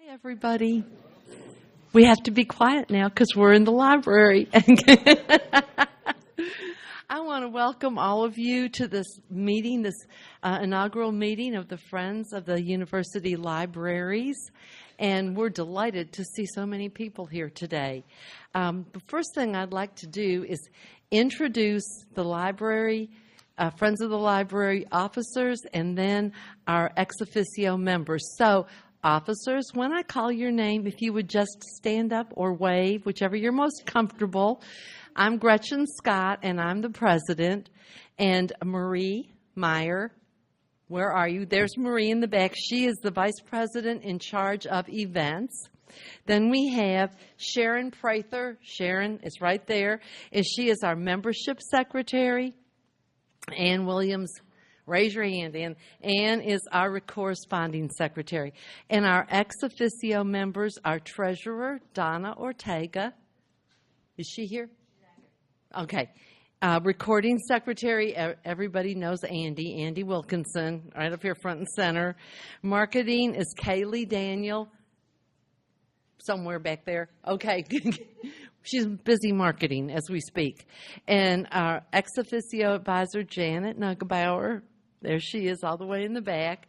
Hi, everybody. We have to be quiet now because we're in the library. I want to welcome all of you to this meeting, this inaugural meeting of the Friends of the University Libraries. And we're delighted to see so many people here today. The first thing I'd like to do is introduce the library, Friends of the Library officers, and then our ex officio members. So, officers, when I call your name, if you would just stand up or wave, whichever you're most comfortable. I'm Gretchen Scott, and I'm the president. And Marie Meyer, where are you? There's Marie in the back. She is the vice president in charge of events. Then we have Sharon Prather. Sharon is right there, and she is our membership secretary. Ann Williams, raise your hand, Ann. Ann is our corresponding secretary. And our ex officio members, our treasurer, Donna Ortega. Is she here? Okay. Recording secretary, everybody knows Andy Wilkinson, right up here front and center. Marketing is Kaylee Daniel, somewhere back there. Okay. She's busy marketing as we speak. And our ex officio advisor, Janet Nugebauer. There she is all the way in the back.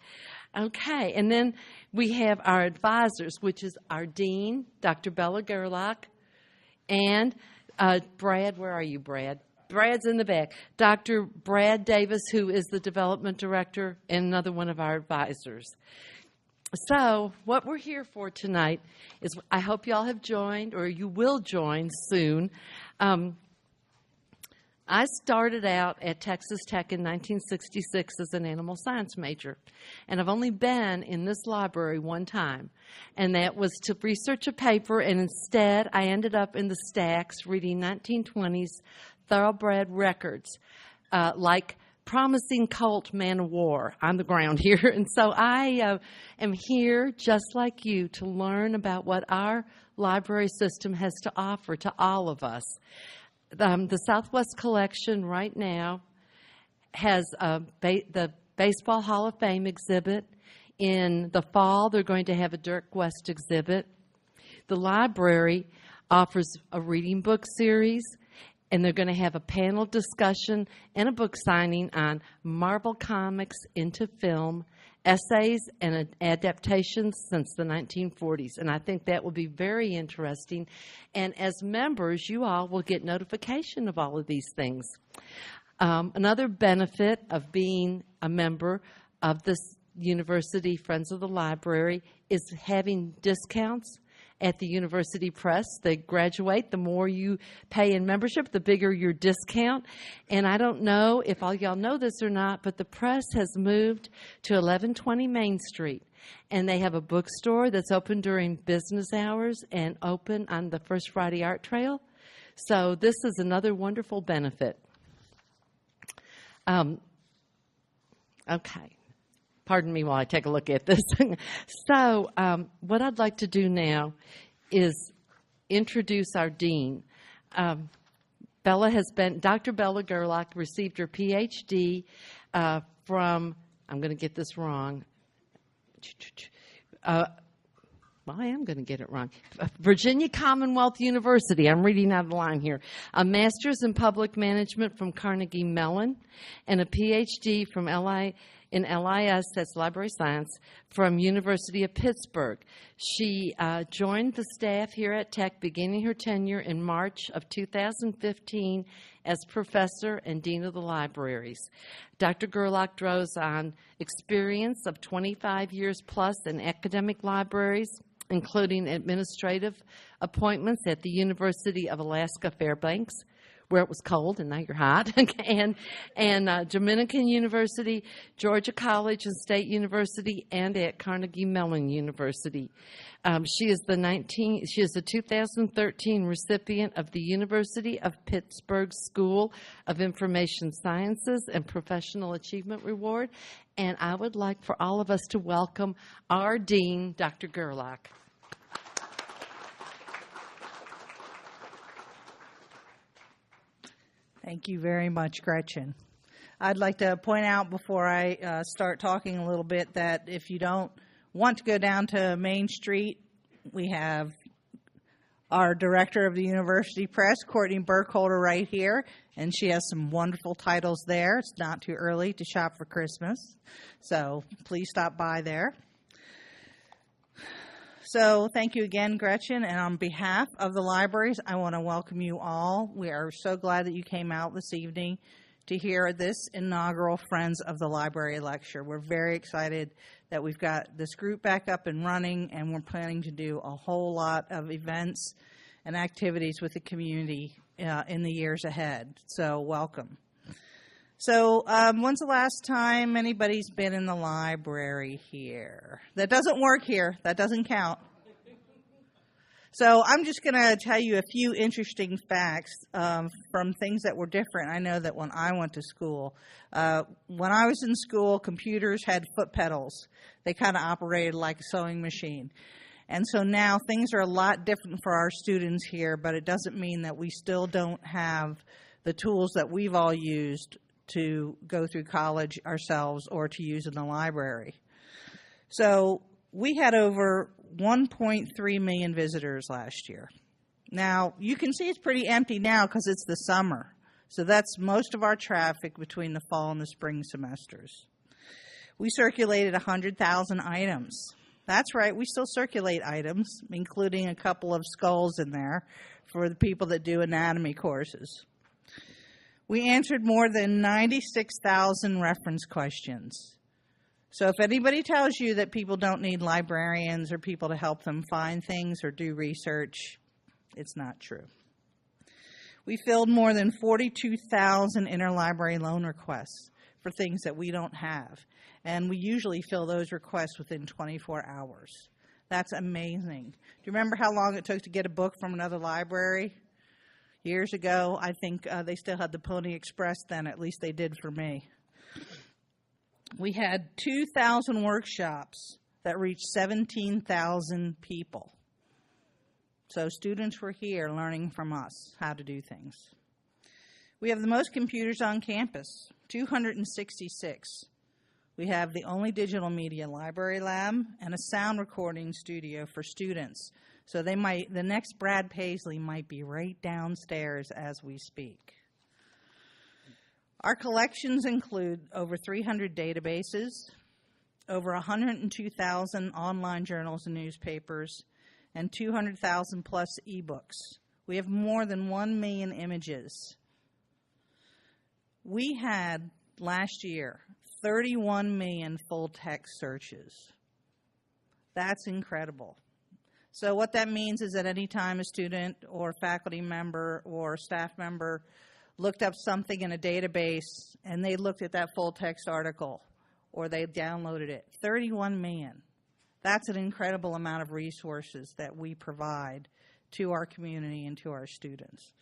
Okay. And then we have our advisors, which is our dean, Dr. Bella Gerlach, and Brad. Where are you, Brad? Brad's in the back. Dr. Brad Davis, who is the development director and another one of our advisors. So what we're here for tonight is I hope you all have joined, or you will join soon. I started out at Texas Tech in 1966 as an animal science major, and I've only been in this library one time, and that was to research a paper, and instead I ended up in the stacks reading 1920s thoroughbred records, like Promising Colt Man of War on the ground here. And so I am here, just like you, to learn about what our library system has to offer to all of us. The Southwest Collection right now has the Baseball Hall of Fame exhibit. In the fall, they're going to have a Dirk West exhibit. The library offers a reading book series, and they're going to have a panel discussion and a book signing on Marvel Comics into film, essays and adaptations since the 1940s. And I think that will be very interesting. And as members, you all will get notification of all of these things. Another benefit of being a member of this University Friends of the Library is having discounts at the University Press. They graduate. The more you pay in membership, the bigger your discount. And I don't know if all y'all know this or not, but the press has moved to 1120 Main Street. And they have a bookstore that's open during business hours and open on the First Friday Art Trail. So this is another wonderful benefit. Okay. Pardon me while I take a look at this. So what I'd like to do now is introduce our dean. Dr. Bella Gerlach received her PhD from, I'm going to get this wrong. Well, I am going to get it wrong. Virginia Commonwealth University. I'm reading out of the line here. A master's in public management from Carnegie Mellon and a PhD from in LIS, that's Library Science, from University of Pittsburgh. She joined the staff here at Tech, beginning her tenure in March of 2015 as professor and dean of the libraries. Dr. Gerlach draws on experience of 25 years plus in academic libraries, including administrative appointments at the University of Alaska Fairbanks, where it was cold and now you're hot, and Dominican University, Georgia College and State University, and at Carnegie Mellon University. She is the 2013 recipient of the University of Pittsburgh School of Information Sciences and Professional Achievement Award. And I would like for all of us to welcome our dean, Dr. Gerlach. Thank you very much, Gretchen. I'd like to point out before I start talking a little bit that if you don't want to go down to Main Street We have our director of the University Press, Courtney Burkholder, right here, and she has some wonderful titles there. It's not too early to shop for Christmas, so please stop by there. So thank you again, Gretchen, and on behalf of the libraries, I want to welcome you all. We are so glad that you came out this evening to hear this inaugural Friends of the Library lecture. We're very excited that we've got this group back up and running, and we're planning to do a whole lot of events and activities with the community in the years ahead. So welcome. So when's the last time anybody's been in the library here? That doesn't work here. That doesn't count. So I'm just going to tell you a few interesting facts from things that were different. I know that when I went to school, when I was in school, computers had foot pedals. They kind of operated like a sewing machine. And so now things are a lot different for our students here, but it doesn't mean that we still don't have the tools that we've all used to go through college ourselves or to use in the library. So we had over 1.3 million visitors last year. Now, you can see it's pretty empty now because it's the summer. So that's most of our traffic between the fall and the spring semesters. We circulated 100,000 items. That's right, we still circulate items, including a couple of skulls in there for the people that do anatomy courses. We answered more than 96,000 reference questions. So if anybody tells you that people don't need librarians or people to help them find things or do research, it's not true. We filled more than 42,000 interlibrary loan requests for things that we don't have. And we usually fill those requests within 24 hours. That's amazing. Do you remember how long it took to get a book from another library? Years ago, I think they still had the Pony Express then, at least they did for me. We had 2,000 workshops that reached 17,000 people. So students were here learning from us how to do things. We have the most computers on campus, 266. We have the only digital media library lab and a sound recording studio for students. So the next Brad Paisley might be right downstairs as we speak. Our collections include over 300 databases, over 102,000 online journals and newspapers, and 200,000 plus ebooks. We have more than 1 million images. We had, last year, 31 million full text searches. That's incredible. So what that means is that any time a student or faculty member or staff member looked up something in a database and they looked at that full text article or they downloaded it, 31 million. That's an incredible amount of resources that we provide to our community and to our students.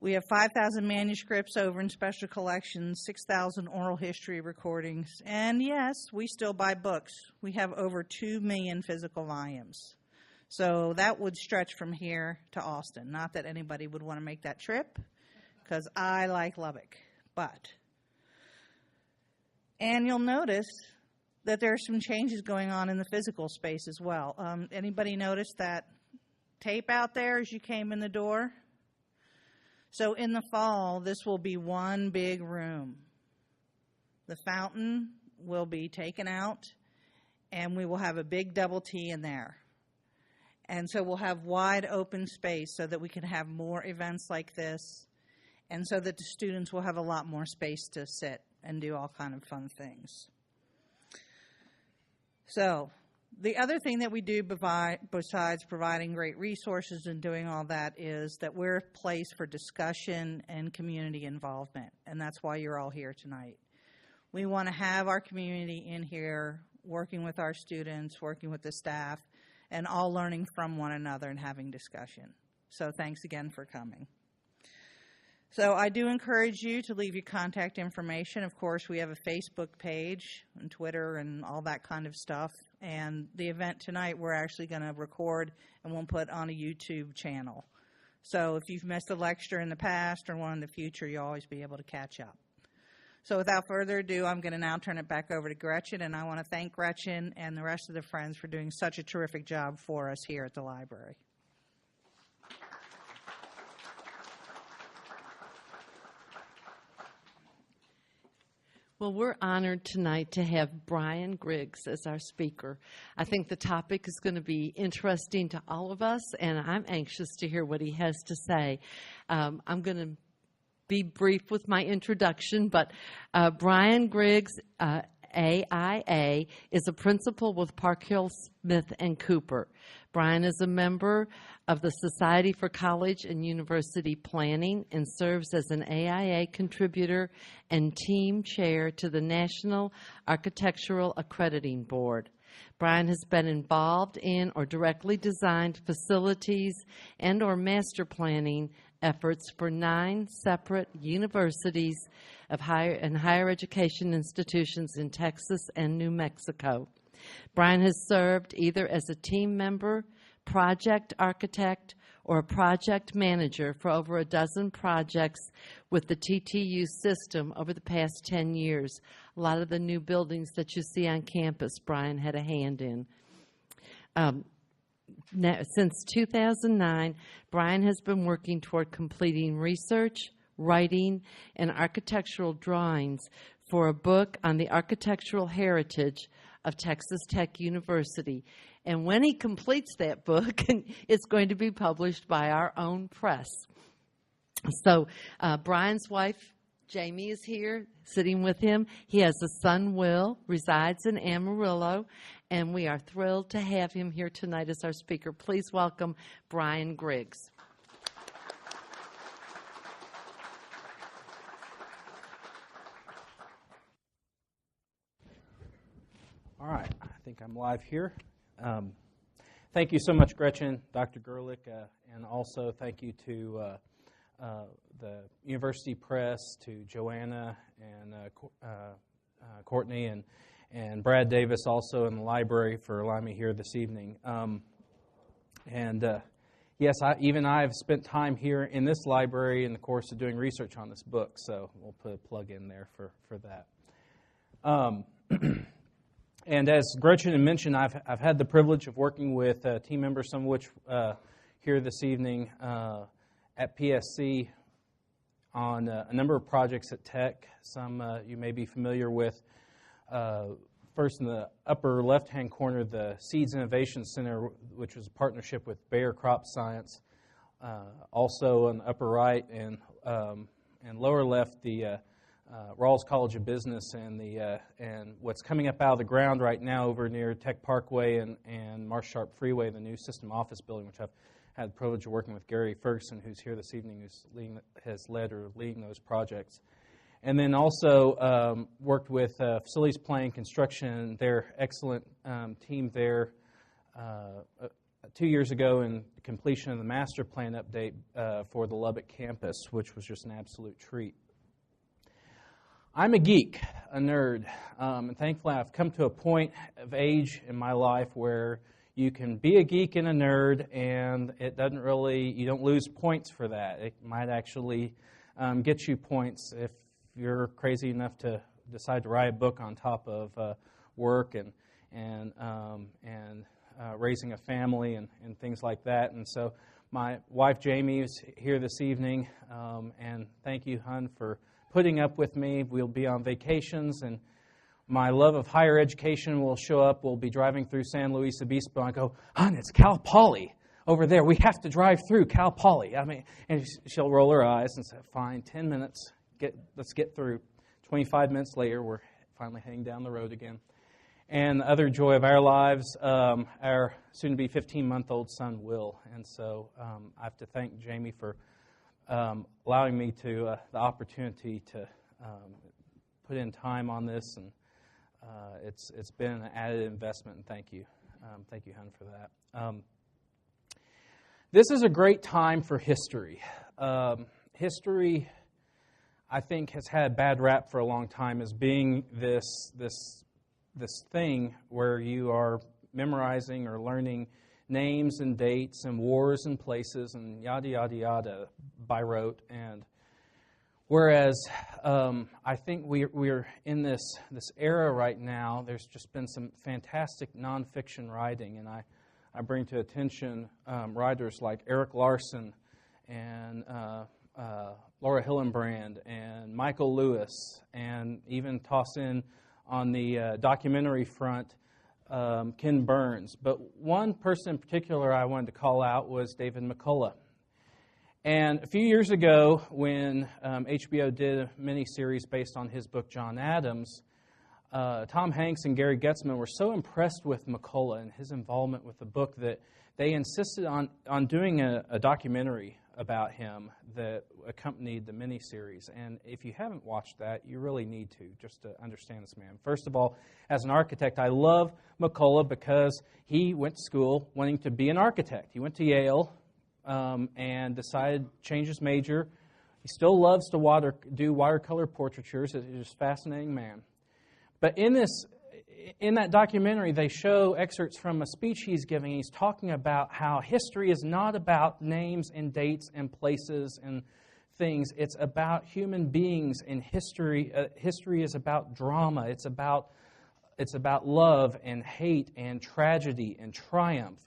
We have 5,000 manuscripts over in special collections, 6,000 oral history recordings, and yes, we still buy books. We have over 2 million physical volumes. So that would stretch from here to Austin. Not that anybody would want to make that trip, because I like Lubbock. And you'll notice that there are some changes going on in the physical space as well. Anybody notice that tape out there as you came in the door? So in the fall, this will be one big room. The fountain will be taken out, and we will have a big double T in there. And so we'll have wide open space so that we can have more events like this, and so that the students will have a lot more space to sit and do all kind of fun things. So the other thing that we do besides providing great resources and doing all that is that we're a place for discussion and community involvement, and that's why you're all here tonight. We want to have our community in here working with our students, working with the staff, and all learning from one another and having discussion. So thanks again for coming. So I do encourage you to leave your contact information. Of course, we have a Facebook page and Twitter and all that kind of stuff. And the event tonight we're actually going to record and we'll put on a YouTube channel. So if you've missed a lecture in the past or one in the future, you'll always be able to catch up. So without further ado, I'm going to now turn it back over to Gretchen, and I want to thank Gretchen and the rest of the friends for doing such a terrific job for us here at the library. Well, we're honored tonight to have Brian Griggs as our speaker. I think the topic is going to be interesting to all of us, and I'm anxious to hear what he has to say. I'm going to be brief with my introduction, but Brian Griggs, AIA, is a principal with Park Hill Smith and Cooper. Brian is a member of the Society for College and University Planning and serves as an AIA contributor and team chair to the National Architectural Accrediting Board. Brian has been involved in or directly designed facilities and or master planning efforts for 9 separate universities of higher education institutions in Texas and New Mexico. Brian has served either as a team member, project architect, or a project manager for over a dozen projects with the TTU system over the past 10 years. A lot of the new buildings that you see on campus, Brian had a hand in. Since 2009, Brian has been working toward completing research, writing, and architectural drawings for a book on the architectural heritage of Texas Tech University. And when he completes that book, it's going to be published by our own press. So Brian's wife, Jamie, is here sitting with him. He has a son, Will, resides in Amarillo, and we are thrilled to have him here tonight as our speaker. Please welcome Brian Griggs. All right, I think I'm live here. Thank you so much, Gretchen, Dr. Gerlich, and also thank you to the University Press, to Joanna and Courtney and Brad Davis also in the library for allowing me here this evening. Yes, I've spent time here in this library in the course of doing research on this book, so we'll put a plug in there for that. And as Gretchen had mentioned, I've had the privilege of working with team members, some of which here this evening at PSC on a number of projects at Tech. Some you may be familiar with. First, in the upper left-hand corner, the Seeds Innovation Center, which was a partnership with Bayer Crop Science. Also on the upper right and lower left, the Rawls College of Business and what's coming up out of the ground right now over near Tech Parkway and Marsh Sharp Freeway, the new system office building, which I've had the privilege of working with Gary Ferguson, who's here this evening, has led or leading those projects. And then also worked with facilities planning, construction, their excellent team there 2 years ago in completion of the master plan update for the Lubbock campus, which was just an absolute treat. I'm a geek, a nerd, and thankfully I've come to a point of age in my life where you can be a geek and a nerd, and it doesn't really, you don't lose points for that. It might actually get you points if you're crazy enough to decide to write a book on top of work and raising a family and things like that. And so my wife Jamie is here this evening, and thank you, Hun, for putting up with me. We'll be on vacations, and my love of higher education will show up. We'll be driving through San Luis Obispo, and I go, Hun, it's Cal Poly over there. We have to drive through Cal Poly. I mean, and she'll roll her eyes and say, fine, 10 minutes, let's get through. 25 minutes later, we're finally heading down the road again. And the other joy of our lives, our soon-to-be 15-month-old son, Will. And so I have to thank Jamie for allowing me to the opportunity to put in time on this, and it's been an added investment, and thank you, Hun, for that. This is a great time for history. History, I think, has had a bad rap for a long time as being this thing where you are memorizing or learning names and dates and wars and places and yada, yada, yada by rote. And Whereas I think we're in this era right now. There's just been some fantastic nonfiction writing, and I bring to attention writers like Eric Larson and Laura Hillenbrand and Michael Lewis, and even toss in on the documentary front Ken Burns. But one person in particular I wanted to call out was David McCullough. And a few years ago, when HBO did a miniseries based on his book, John Adams, Tom Hanks and Gary Getzman were so impressed with McCullough and his involvement with the book that they insisted on doing a documentary about him that accompanied the miniseries. And if you haven't watched that, you really need to, just to understand this man. First of all, as an architect, I love McCullough because he went to school wanting to be an architect. He went to Yale. And decided to change his major. He still loves to do watercolor portraitures. He's a fascinating man. But in that documentary, they show excerpts from a speech he's giving. He's talking about how history is not about names and dates and places and things. It's about human beings and history. History is about drama. It's about love and hate and tragedy and triumph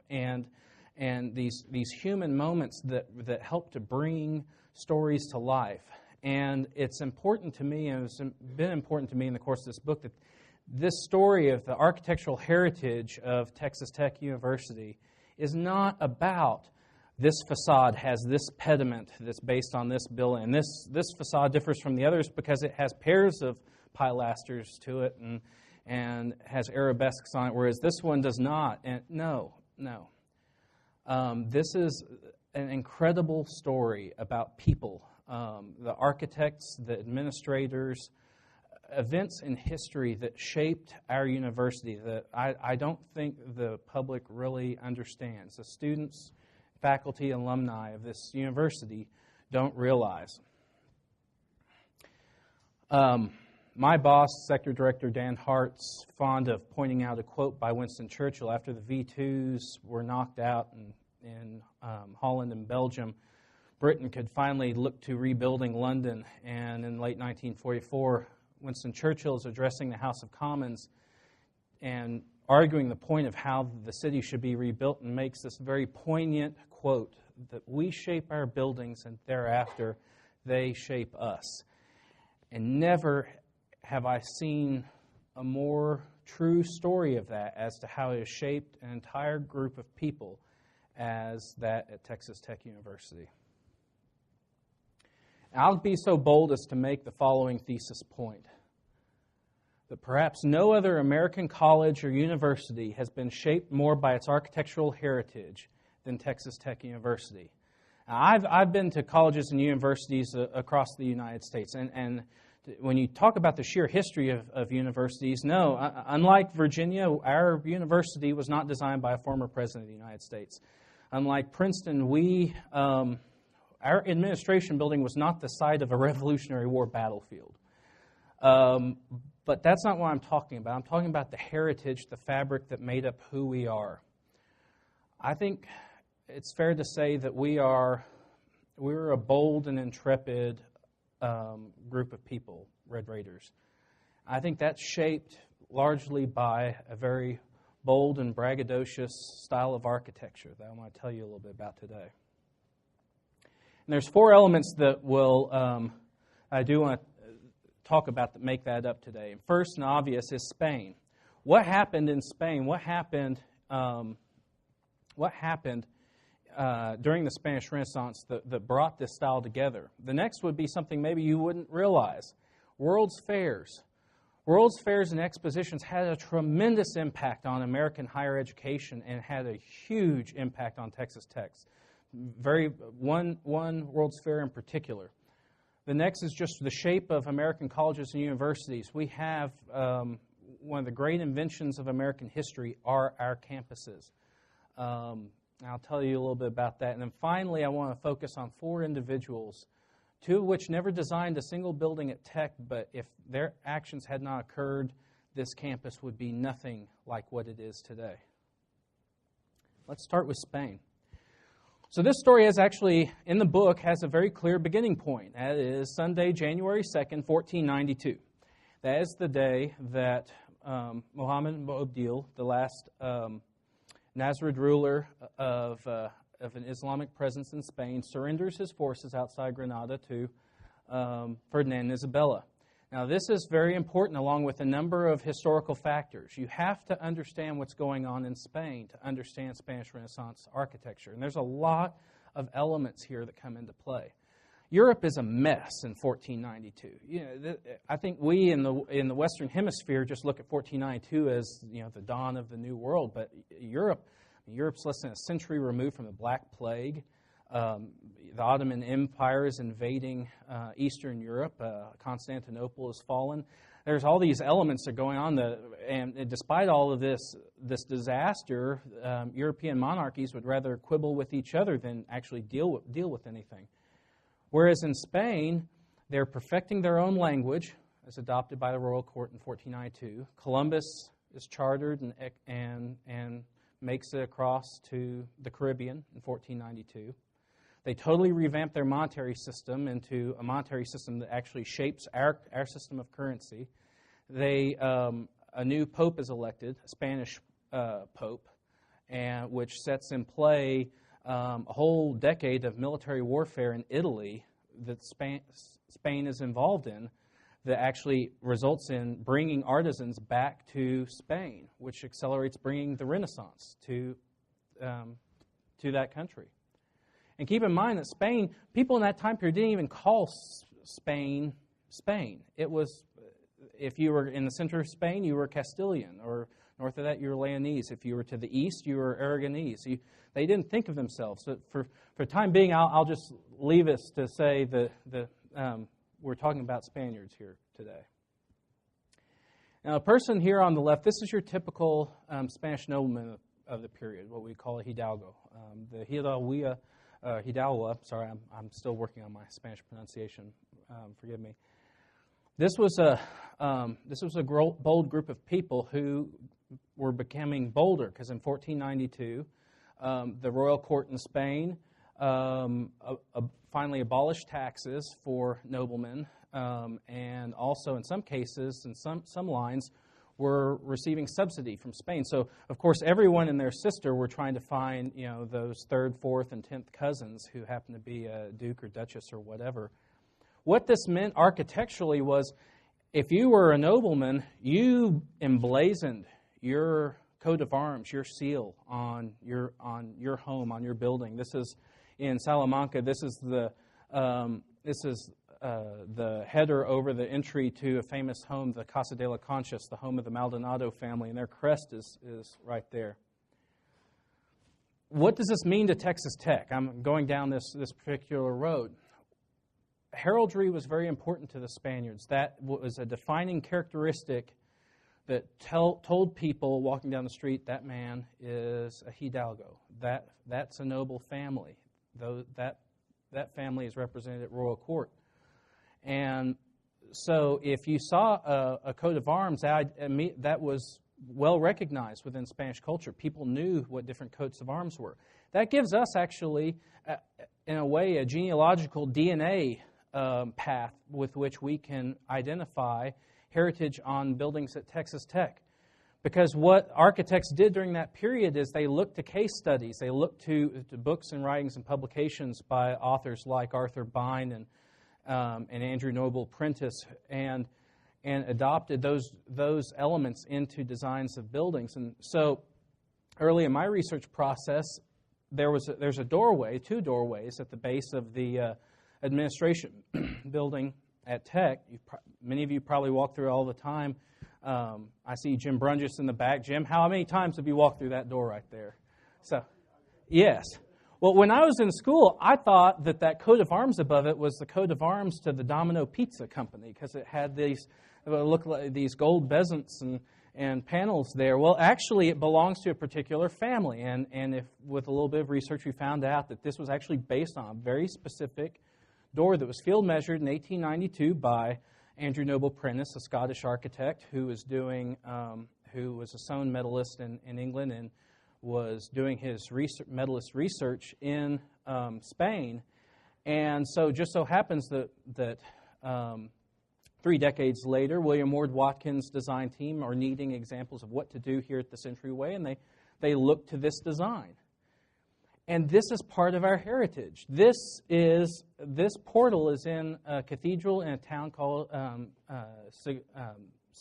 and these human moments that help to bring stories to life. And it's important to me, and it's been important to me in the course of this book, that this story of the architectural heritage of Texas Tech University is not about this facade has this pediment that's based on this building. And this facade differs from the others because it has pairs of pilasters to it and has arabesques on it, whereas this one does not. And no. This is an incredible story about people, the architects, the administrators, events in history that shaped our university that I don't think the public really understands. The students, faculty, alumni of this university don't realize. My boss, Sector Director Dan Hart's fond of pointing out a quote by Winston Churchill after the V2s were knocked out in Holland and Belgium. Britain could finally look to rebuilding London, and in late 1944, Winston Churchill is addressing the House of Commons and arguing the point of how the city should be rebuilt, and makes this very poignant quote that we shape our buildings and thereafter they shape us. And never have I seen a more true story of that as to how it has shaped an entire group of people as that at Texas Tech University. I'll be so bold as to make the following thesis point: that perhaps no other American college or university has been shaped more by its architectural heritage than Texas Tech University. Now, I've been to colleges and universities across the United States, and when you talk about the sheer history of universities, no, unlike Virginia, our university was not designed by a former president of the United States. Unlike Princeton, our administration building was not the site of a Revolutionary War battlefield. But that's not what I'm talking about. I'm talking about the heritage, the fabric that made up who we are. I think it's fair to say that we're a bold and intrepid group of people, Red Raiders. I think that's shaped largely by a very bold and braggadocious style of architecture that I want to tell you a little bit about today. And there's 4 elements that I do want to talk about that make that up today. First and obvious is Spain. What happened in Spain? What happened during the Spanish Renaissance that brought this style together? The next would be something maybe you wouldn't realize: World's Fairs. World's Fairs and expositions had a tremendous impact on American higher education and had a huge impact on Texas Tech. One World's Fair in particular. The next is just the shape of American colleges and universities. We have one of the great inventions of American history are our campuses. I'll tell you a little bit about that. And then finally, I want to focus on 4 individuals, 2 of which never designed a single building at Tech, but if their actions had not occurred, this campus would be nothing like what it is today. Let's start with Spain. So this story is actually, in the book, has a very clear beginning point. That is Sunday, January 2nd, 1492. That is the day that Muhammad Boabdil, the last Nasrid ruler of an Islamic presence in Spain, surrenders his forces outside Granada to Ferdinand and Isabella. Now, this is very important along with a number of historical factors. You have to understand what's going on in Spain to understand Spanish Renaissance architecture. And there's a lot of elements here that come into play. Europe is a mess in 1492. I think we in the Western Hemisphere just look at 1492 as the dawn of the New World, but Europe's less than a century removed from the Black Plague. The Ottoman Empire is invading Eastern Europe. Constantinople has fallen. There's all these elements that are going on, and despite all of this disaster, European monarchies would rather quibble with each other than actually deal with anything. Whereas in Spain, they're perfecting their own language, as adopted by the royal court in 1492. Columbus is chartered and makes it across to the Caribbean in 1492. They totally revamped their monetary system into a monetary system that actually shapes our system of currency. A new pope is elected, a Spanish pope, which sets in play a whole decade of military warfare in Italy that Spain is involved in, that actually results in bringing artisans back to Spain, which accelerates bringing the Renaissance to that country. And keep in mind that Spain, people in that time period didn't even call Spain, Spain. It was, if you were in the center of Spain, you were Castilian, or north of that, you were Leonese. If you were to the east, you were Aragonese. They didn't think of themselves. So for the time being, I'll just leave us to say that we're talking about Spaniards here today. Now, a person here on the left, this is your typical Spanish nobleman of the period, what we call a hidalgo. The hidalgo, sorry, I'm still working on my Spanish pronunciation. Forgive me. This was a bold group of people who were becoming bolder, because in 1492, the royal court in Spain finally abolished taxes for noblemen, and also in some cases, in some lines, were receiving subsidy from Spain. So, of course, everyone and their sister were trying to find, those third, fourth, and 10th cousins who happened to be a duke or duchess or whatever. What this meant architecturally was, if you were a nobleman, you emblazoned your coat of arms, your seal on your home, on your building. This is in Salamanca. This is the header over the entry to a famous home, the Casa de la Conchas, the home of the Maldonado family, and their crest is right there. What does this mean to Texas Tech? I'm going down this particular road. Heraldry was very important to the Spaniards. That was a defining characteristic that told people walking down the street, that man is a hidalgo. That's a noble family. That family is represented at royal court. And so if you saw a coat of arms, that was well recognized within Spanish culture. People knew what different coats of arms were. That gives us actually, in a way, a genealogical DNA path with which we can identify heritage on buildings at Texas Tech. Because what architects did during that period is they looked to case studies. They looked to books and writings and publications by authors like Arthur Bine and Andrew Noble Prentice, and adopted those elements into designs of buildings. And so early in my research process, there's a doorway, two doorways at the base of the administration building at Tech. Many of you probably walk through it all the time. I see Jim Brungis in the back. Jim, how many times have you walked through that door right there? So, yes. Well, when I was in school, I thought that coat of arms above it was the coat of arms to the Domino Pizza Company, because it had these gold bezants and panels there. Well, actually, it belongs to a particular family, and if with a little bit of research, we found out that this was actually based on a very specific door that was field measured in 1892 by Andrew Noble Prentice, a Scottish architect who was a Soane medalist in England, and was doing his medalist research in Spain. And so just so happens that 3 decades later, William Ward Watkins' design team are needing examples of what to do here at the Centuryway, and they look to this design. And this is part of our heritage. This portal is in a cathedral in a town called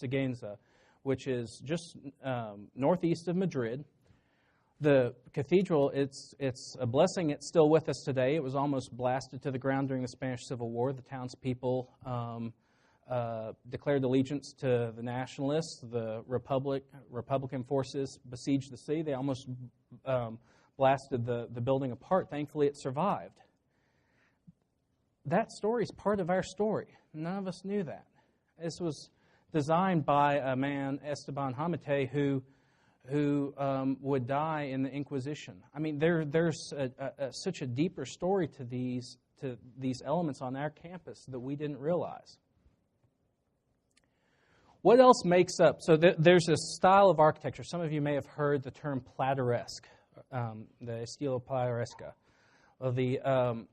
Sigüenza, which is just northeast of Madrid. The cathedral, it's a blessing. It's still with us today. It was almost blasted to the ground during the Spanish Civil War. The townspeople declared allegiance to the nationalists. The Republican forces besieged the city. They almost blasted the building apart. Thankfully, it survived. That story is part of our story. None of us knew that. This was designed by a man, Esteban Hamete, who would die in the Inquisition. I mean, there's such a deeper story to these elements on our campus that we didn't realize. What else makes up? So there's a style of architecture. Some of you may have heard the term plateresque, the estilo plateresca.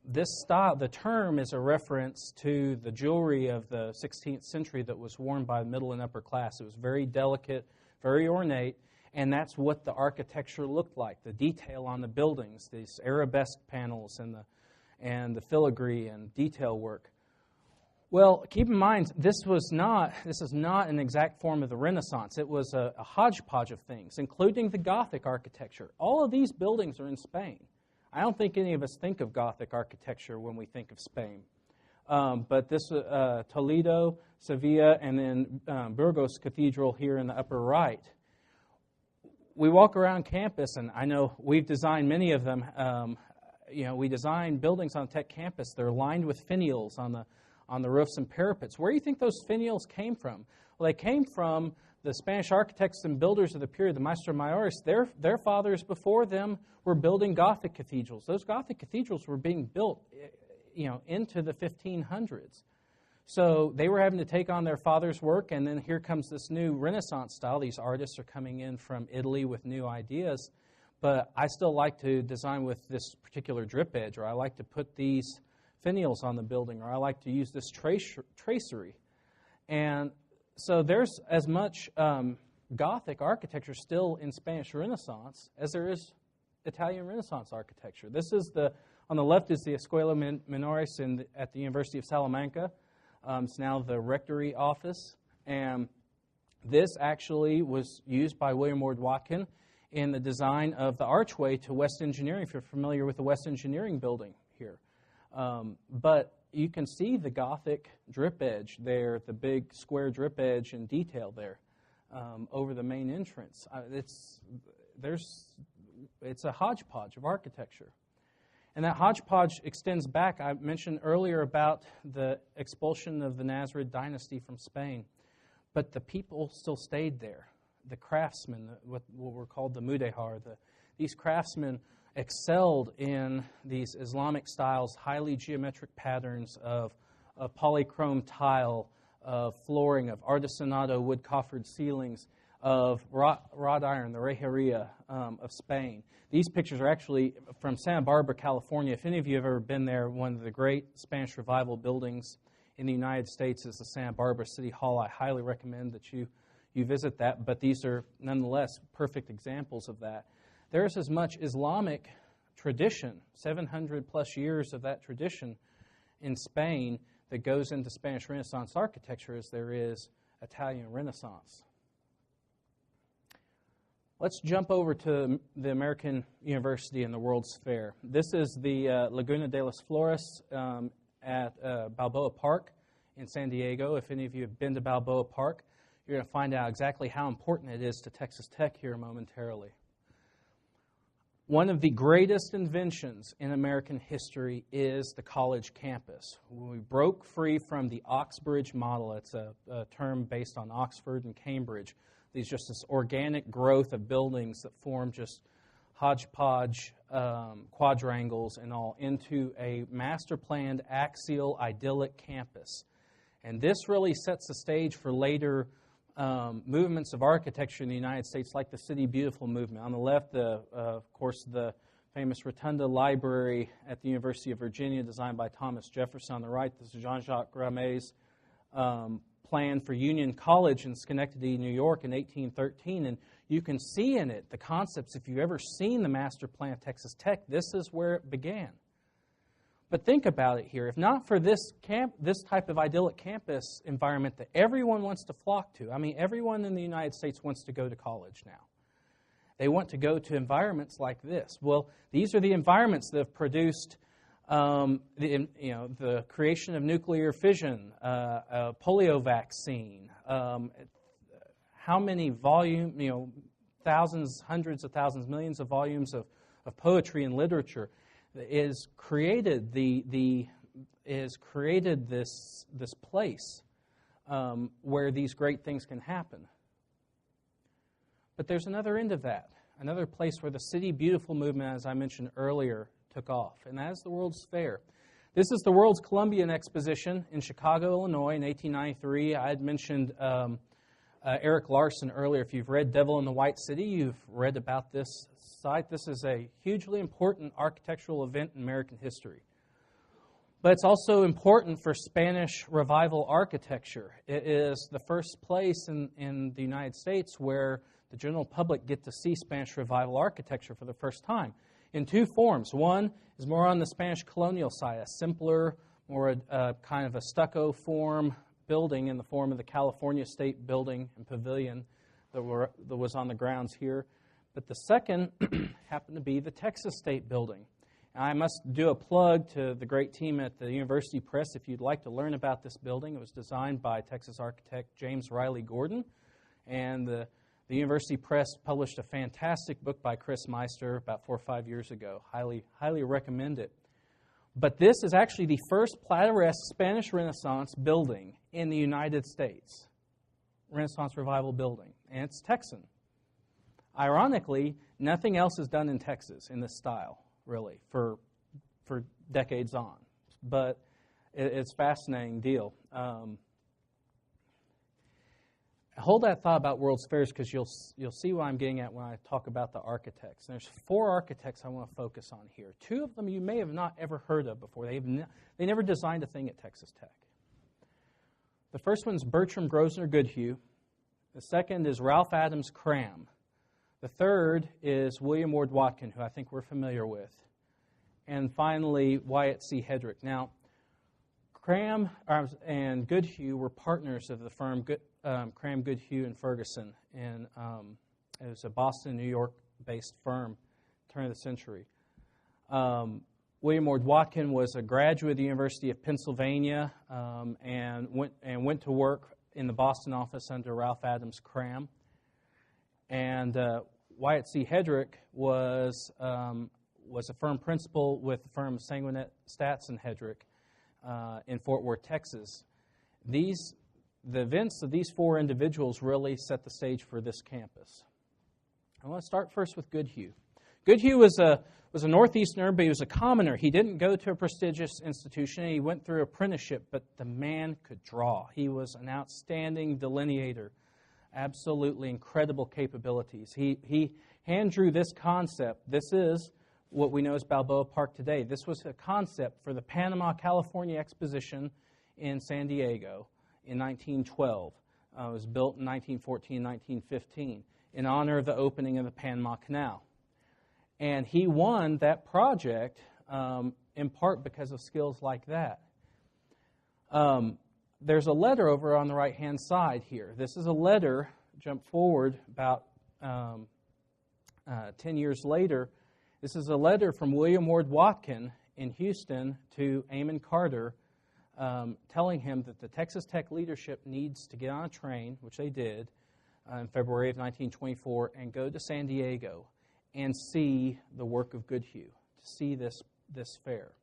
This style, the term is a reference to the jewelry of the 16th century that was worn by the middle and upper class. It was very delicate, very ornate, and that's what the architecture looked like. The detail on the buildings, these arabesque panels and the filigree and detail work. Well, keep in mind, this is not an exact form of the Renaissance. It was a hodgepodge of things, including the Gothic architecture. All of these buildings are in Spain. I don't think any of us think of Gothic architecture when we think of Spain. But this Toledo, Sevilla, and then Burgos Cathedral here in the upper right. We walk around campus, and I know we've designed many of them. We design buildings on Tech campus. They're lined with finials on the roofs and parapets. Where do you think those finials came from? Well, they came from the Spanish architects and builders of the period, the Maestros Mayores. Their fathers before them were building Gothic cathedrals. Those Gothic cathedrals were being built, into the 1500s. So they were having to take on their father's work, and then here comes this new Renaissance style. These artists are coming in from Italy with new ideas, but I still like to design with this particular drip edge, or I like to put these finials on the building, or I like to use this tracery. And so there's as much Gothic architecture still in Spanish Renaissance as there is Italian Renaissance architecture. On the left is the Escuela Menores at the University of Salamanca. It's now the rectory office. And this actually was used by William Ward Watkins in the design of the archway to West Engineering, if you're familiar with the West Engineering building here. But you can see the Gothic drip edge there, the big square drip edge and detail there over the main entrance. It's a hodgepodge of architecture. And that hodgepodge extends back. I mentioned earlier about the expulsion of the Nasrid dynasty from Spain. But the people still stayed there. The craftsmen, what were called the mudéjar, these craftsmen excelled in these Islamic styles, highly geometric patterns of polychrome tile, of flooring, of artisanado wood coffered ceilings, of wrought iron, the rejeria of Spain. These pictures are actually from Santa Barbara, California. If any of you have ever been there, one of the great Spanish Revival buildings in the United States is the Santa Barbara City Hall. I highly recommend that you visit that, but these are nonetheless perfect examples of that. There's as much Islamic tradition, 700 plus years of that tradition in Spain that goes into Spanish Renaissance architecture as there is Italian Renaissance. Let's jump over to the American University and the World's Fair. This is the Laguna de las Flores at Balboa Park in San Diego. If any of you have been to Balboa Park, you're going to find out exactly how important it is to Texas Tech here momentarily. One of the greatest inventions in American history is the college campus. We broke free from the Oxbridge model. It's a term based on Oxford and Cambridge. These just this organic growth of buildings that form just hodgepodge quadrangles and all into a master-planned, axial, idyllic campus. And this really sets the stage for later movements of architecture in the United States, like the City Beautiful movement. On the left, of course, the famous Rotunda Library at the University of Virginia, designed by Thomas Jefferson. On the right, this is Jean-Jacques Gramet's plan for Union College in Schenectady, New York in 1813. And you can see in it the concepts. If you've ever seen the master plan of Texas Tech, this is where it began. But think about it here. If not for this type of idyllic campus environment that everyone wants to flock to, I mean, everyone in the United States wants to go to college now. They want to go to environments like this. Well, these are the environments that have produced the creation of nuclear fission, a polio vaccine, how many thousands, hundreds of thousands, millions of volumes of poetry and literature is created this place where these great things can happen. But there's another end of that, another place where the City Beautiful movement, as I mentioned earlier, took off, and that is the World's Fair. This is the World's Columbian Exposition in Chicago, Illinois in 1893. I had mentioned Eric Larson earlier. If you've read Devil in the White City, you've read about this site. This is a hugely important architectural event in American history. But it's also important for Spanish Revival architecture. It is the first place in the United States where the general public get to see Spanish Revival architecture for the first time in two forms. One is more on the Spanish colonial side, a simpler, more kind of a stucco form building in the form of the California State Building and Pavilion that was on the grounds here. But the second happened to be the Texas State Building. And I must do a plug to the great team at the University Press. If you'd like to learn about this building, it was designed by Texas architect James Riley Gordon. And the University Press published a fantastic book by Chris Meister about 4 or 5 years ago. Highly recommend it. But this is actually the first Plateresque Spanish Renaissance building in the United States. Renaissance Revival building. And it's Texan. Ironically, nothing else is done in Texas in this style, really, for decades on. But it's a fascinating deal. Hold that thought about World's Fairs because you'll see what I'm getting at when I talk about the architects. And there's 4 architects I want to focus on here. 2 of them you may have not ever heard of before. They never designed a thing at Texas Tech. The first one's Bertram Grosvenor Goodhue. The second is Ralph Adams Cram. The third is William Ward Watkin, who I think we're familiar with. And finally, Wyatt C. Hedrick. Now, Cram and Goodhue were partners of the firm Cram, Goodhue, and Ferguson. And it was a Boston, New York-based firm, turn of the century. William Ward Watkin was a graduate of the University of Pennsylvania and went to work in the Boston office under Ralph Adams Cram. And Wyatt C. Hedrick was a firm principal with the firm Sanguinet, Statz & Hedrick in Fort Worth, Texas. The events of these 4 individuals really set the stage for this campus. I want to start first with Goodhue. Goodhue was a Northeasterner, but he was a commoner. He didn't go to a prestigious institution. He went through apprenticeship, but the man could draw. He was an outstanding delineator. Absolutely incredible capabilities. He hand drew this concept. This is what we know as Balboa Park today. This was a concept for the Panama, California Exposition in San Diego in 1912. It was built in 1914, 1915 in honor of the opening of the Panama Canal. And he won that project in part because of skills like that. There's a letter over on the right-hand side here. This is a letter, jump forward about 10 years later. This is a letter from William Ward Watkin in Houston to Amon Carter telling him that the Texas Tech leadership needs to get on a train, which they did in February of 1924, and go to San Diego and see the work of Goodhue, to see this fair.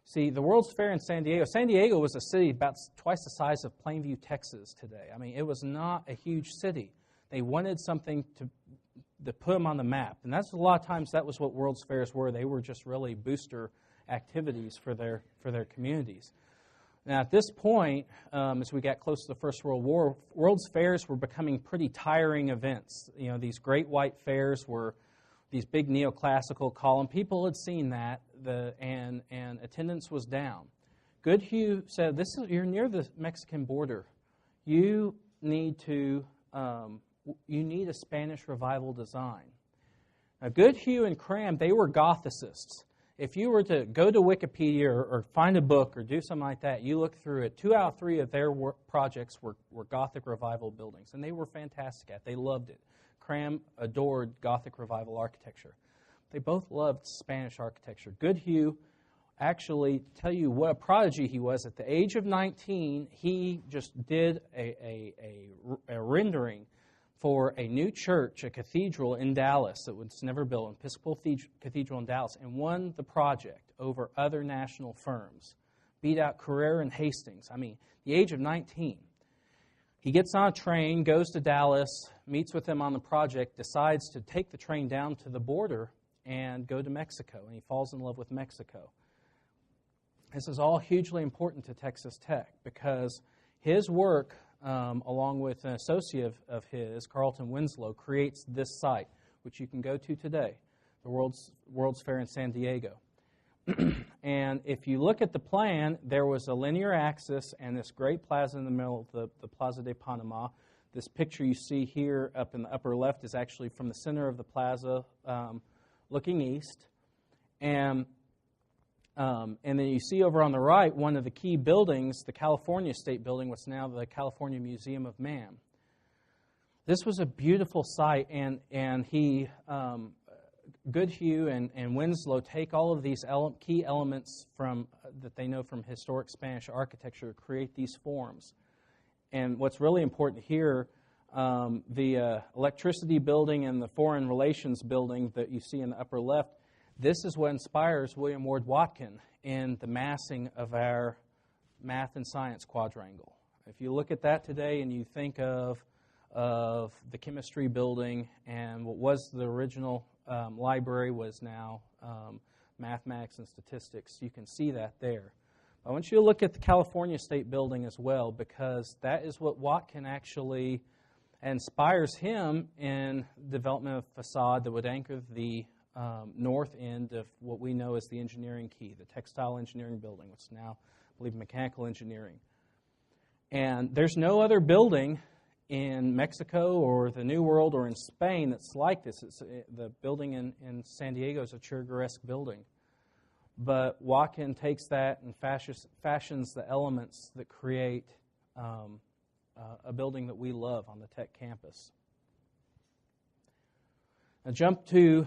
See, the World's Fair in San Diego was a city about twice the size of Plainview, Texas today. I mean, it was not a huge city. They wanted something to put them on the map. And that's a lot of times that was what World's Fairs were. They were just really booster activities for their communities. Now, at this point, as we got close to the First World War, World's Fairs were becoming pretty tiring events. These great white fairs were these big neoclassical column. People had seen that, and attendance was down. Goodhue said, "You're near the Mexican border. You need a Spanish Revival design." Now, Goodhue and Cram, they were Gothicists. If you were to go to Wikipedia or find a book or do something like that, you look through it, 2 out of 3 of their projects were Gothic Revival buildings, and they were fantastic at it. They loved it. Cram adored Gothic Revival architecture. They both loved Spanish architecture. Goodhue, actually, to tell you what a prodigy he was, at the age of 19, he just did a rendering for a new church, a cathedral in Dallas that was never built, an Episcopal Cathedral in Dallas, and won the project over other national firms. Beat out Carrera and Hastings. I mean, the age of 19. He gets on a train, goes to Dallas, meets with them on the project, decides to take the train down to the border and go to Mexico, and he falls in love with Mexico. This is all hugely important to Texas Tech because his work, along with an associate of his, Carlton Winslow, creates this site, which you can go to today, the World's Fair in San Diego. And if you look at the plan, there was a linear axis and this great plaza in the middle, the Plaza de Panama. This picture you see here up in the upper left is actually from the center of the plaza looking east. And then you see over on the right one of the key buildings, the California State Building, what's now the California Museum of Man. This was a beautiful site, and he, Goodhue and Winslow take all of these key elements that they know from historic Spanish architecture to create these forms. And what's really important here, the electricity building and the foreign relations building that you see in the upper left, this is what inspires William Ward Watkin in the massing of our math and science quadrangle. If you look at that today and you think of the chemistry building, and what was the original library was now mathematics and statistics, you can see that there. I want you to look at the California State Building as well, because that is what Watkin actually inspires him in development of a facade that would anchor the north end of what we know as the engineering key, the textile engineering building, which is now, I believe, mechanical engineering. And there's no other building in Mexico or the New World or in Spain that's like this. The building in San Diego is a Churrigueresque building. But Watkin takes that and fashions the elements that create a building that we love on the Tech campus. Now jump to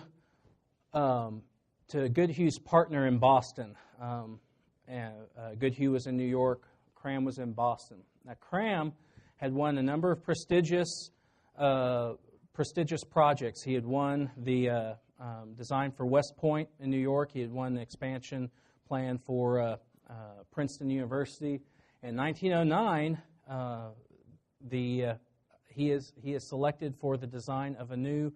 Goodhue's partner in Boston. Goodhue was in New York. Cram was in Boston. Now Cram had won a number of prestigious projects. He had won the design for West Point in New York. He had won the expansion plan for Princeton University. In 1909, he is selected for the design of a new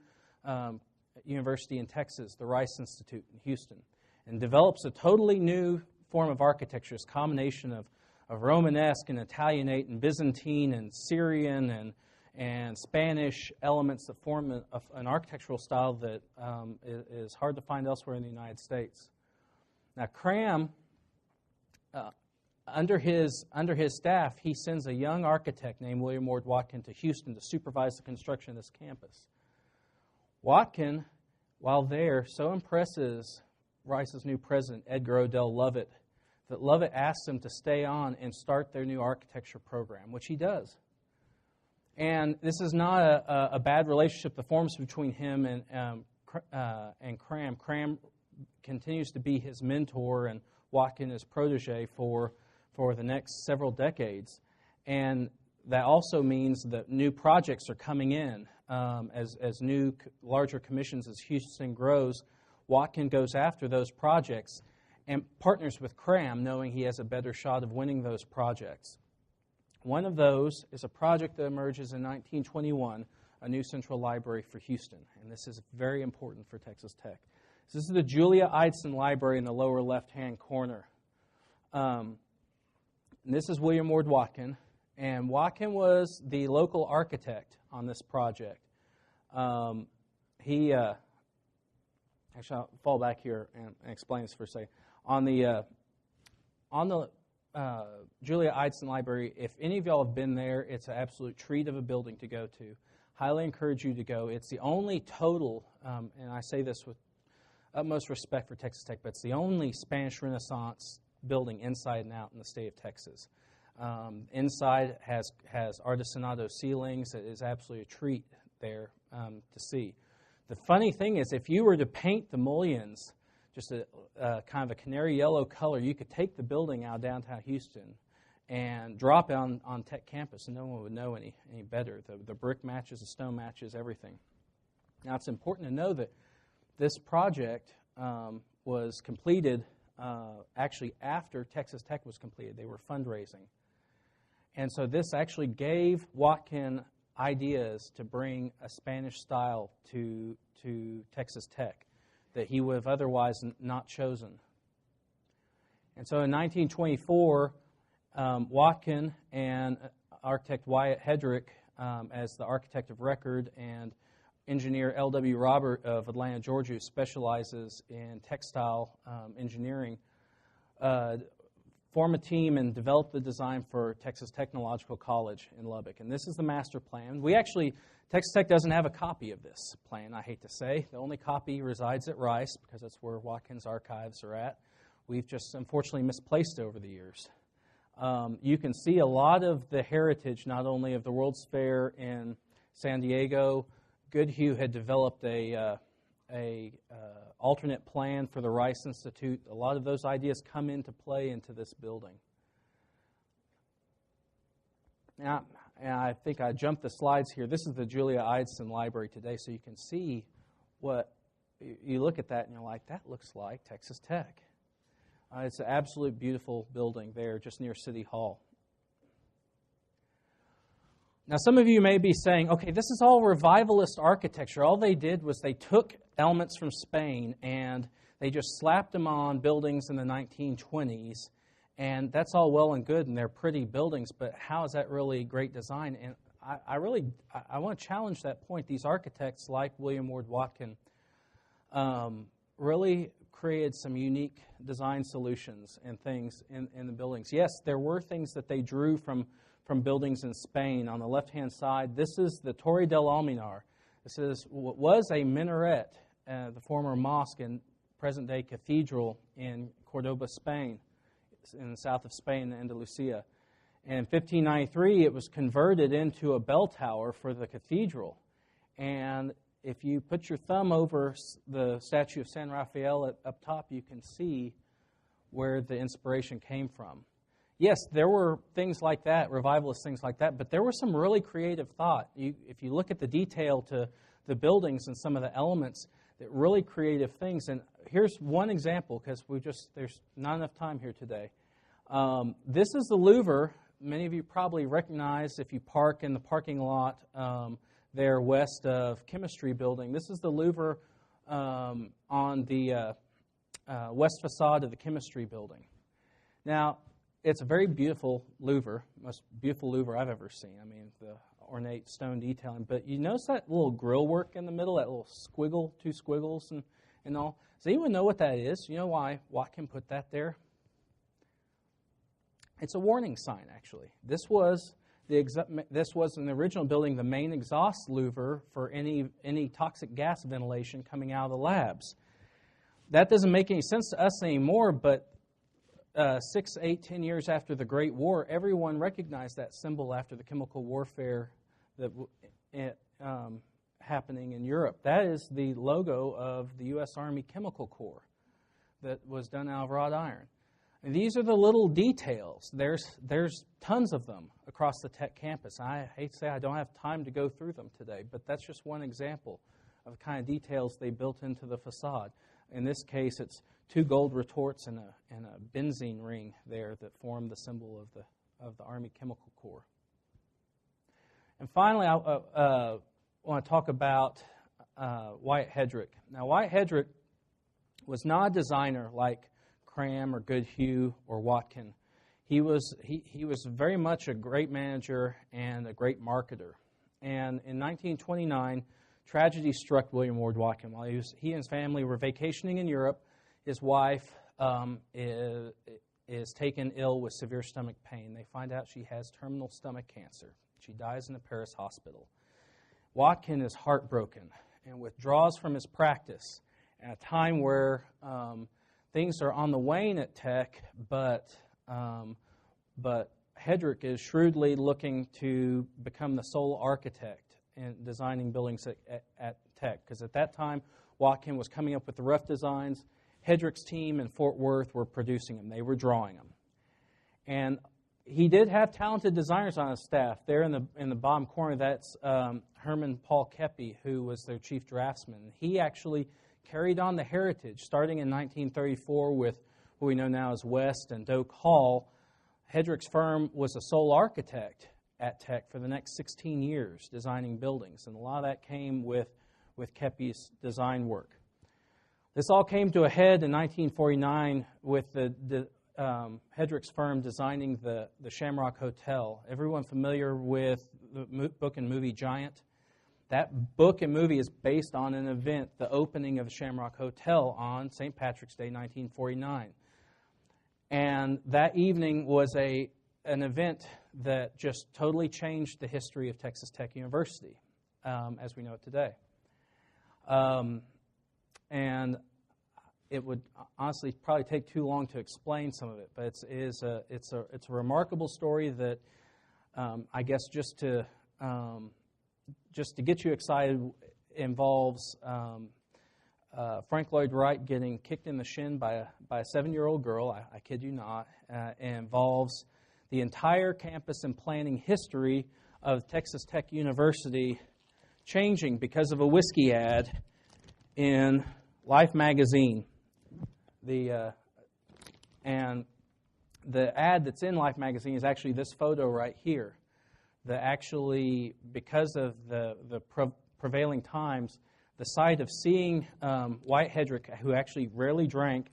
university in Texas, the Rice Institute in Houston, and develops a totally new form of architecture, this combination of Romanesque and Italianate and Byzantine and Syrian and Spanish elements that form an architectural style that is hard to find elsewhere in the United States. Now, Cram, under his staff, he sends a young architect named William Ward Watkin to Houston to supervise the construction of this campus. Watkin, while there, so impresses Rice's new president, Edgar Odell Lovett, that Lovett asks him to stay on and start their new architecture program, which he does. And this is not a bad relationship that forms between him and Cram. Cram continues to be his mentor and Watkin his protege for the next several decades. And that also means that new projects are coming in. As new, larger commissions, as Houston grows, Watkin goes after those projects and partners with Cram, knowing he has a better shot of winning those projects. One of those is a project that emerges in 1921, a new central library for Houston. And this is very important for Texas Tech. This is the Julia Eidson Library in the lower left-hand corner. Now, And this is William Ward Watkin. And Watkin was the local architect on this project. Actually, I'll fall back here and explain this for a second. On the Julia Eidson Library, if any of y'all have been there, it's an absolute treat of a building to go to. Highly encourage you to go. It's the only total, and I say this with utmost respect for Texas Tech, but it's the only Spanish Renaissance building inside and out in the state of Texas. Inside has artisanado ceilings. It is absolutely a treat there to see. The funny thing is, if you were to paint the mullions just a kind of a canary yellow color, you could take the building out of downtown Houston and drop it on Tech campus, and no one would know any better. The brick matches, the stone matches, everything. Now, it's important to know that this project was completed actually after Texas Tech was completed. They were fundraising. And so this actually gave Watkin ideas to bring a Spanish style to Texas Tech that he would have otherwise not chosen. And so in 1924, Watkin and architect Wyatt Hedrick, as the architect of record, and engineer L.W. Robert of Atlanta, Georgia, who specializes in textile engineering, form a team and develop the design for Texas Technological College in Lubbock. And this is the master plan. Texas Tech doesn't have a copy of this plan, I hate to say. The only copy resides at Rice, because that's where Watkin's archives are at. We've just unfortunately misplaced it over the years. You can see a lot of the heritage, not only of the World's Fair in San Diego. Goodhue had developed a alternate plan for the Rice Institute. A lot of those ideas come into play into this building. Now, and I think I jumped the slides here. This is the Julia Eidson Library today, so you can see what, you look at that and you're like, that looks like Texas Tech. It's an absolute beautiful building there just near City Hall. Now, some of you may be saying, okay, this is all revivalist architecture. All they did was they took elements from Spain and they just slapped them on buildings in the 1920s. And that's all well and good, and they're pretty buildings, but how is that really great design? And I want to challenge that point. These architects, like William Ward Watkin, really created some unique design solutions and things in the buildings. Yes, there were things that they drew from buildings in Spain. On the left-hand side, this is the Torre del Alminar. This is what was a minaret, the former mosque and present-day cathedral in Cordoba, Spain, in the south of Spain, Andalusia. And in 1593, it was converted into a bell tower for the cathedral. And if you put your thumb over the statue of San Rafael up top, you can see where the inspiration came from. Yes, there were things like that, revivalist things like that, but there was some really creative thought. If you look at the detail to the buildings and some of the elements, that really creative things. And here's one example, because there's not enough time here today. This is the Louvre. Many of you probably recognize if you park in the parking lot there west of Chemistry Building. This is the Louvre on the west facade of the Chemistry Building. Now, it's a very beautiful Louvre, most beautiful Louvre I've ever seen. I mean, the ornate stone detailing. But you notice that little grill work in the middle, that little squiggle, two squiggles and all? Does anyone know what that is? You know why Watkin put that there? It's a warning sign, actually. This was in the original building the main exhaust louver for any toxic gas ventilation coming out of the labs. That doesn't make any sense to us anymore, but 6, 8, 10 years after the Great War, everyone recognized that symbol after the chemical warfare that happening in Europe. That is the logo of the U.S. Army Chemical Corps that was done out of wrought iron. And these are the little details. There's tons of them across the Tech campus. I hate to say I don't have time to go through them today, but that's just one example of the kind of details they built into the facade. In this case, it's 2 gold retorts and a benzene ring there that form the symbol of the Army Chemical Corps. And finally, I want to talk about Wyatt Hedrick. Now, Wyatt Hedrick was not a designer like Cram or Goodhue or Watkin. he was very much a great manager and a great marketer. And in 1929, tragedy struck William Ward Watkin. While he and his family were vacationing in Europe, his wife is taken ill with severe stomach pain. They find out she has terminal stomach cancer. She dies in a Paris hospital. Watkin is heartbroken and withdraws from his practice at a time where things are on the wane at Tech, but Hedrick is shrewdly looking to become the sole architect in designing buildings at Tech, because at that time, Watkin was coming up with the rough designs. Hedrick's team in Fort Worth were producing them. They were drawing them. And he did have talented designers on his staff. There in the bottom corner, that's Herman Paul Keppy, who was their chief draftsman. He actually carried on the heritage, starting in 1934 with what we know now as West and Doak Hall. Hedrick's firm was a sole architect at Tech for the next 16 years, designing buildings. And a lot of that came with Keppy's design work. This all came to a head in 1949 with Hedrick's firm designing the Shamrock Hotel. Everyone familiar with the book and movie Giant? That book and movie is based on an event, the opening of the Shamrock Hotel on St. Patrick's Day, 1949. And that evening was an event that just totally changed the history of Texas Tech University as we know it today. And it would honestly probably take too long to explain some of it, but it's a remarkable story that I guess just to get you excited involves Frank Lloyd Wright getting kicked in the shin by a 7-year-old girl. I kid you not. It involves the entire campus and planning history of Texas Tech University changing because of a whiskey ad in Life magazine. And the ad that's in Life magazine is actually this photo right here. Because of the prevailing times, the sight of seeing White Hedrick, who actually rarely drank,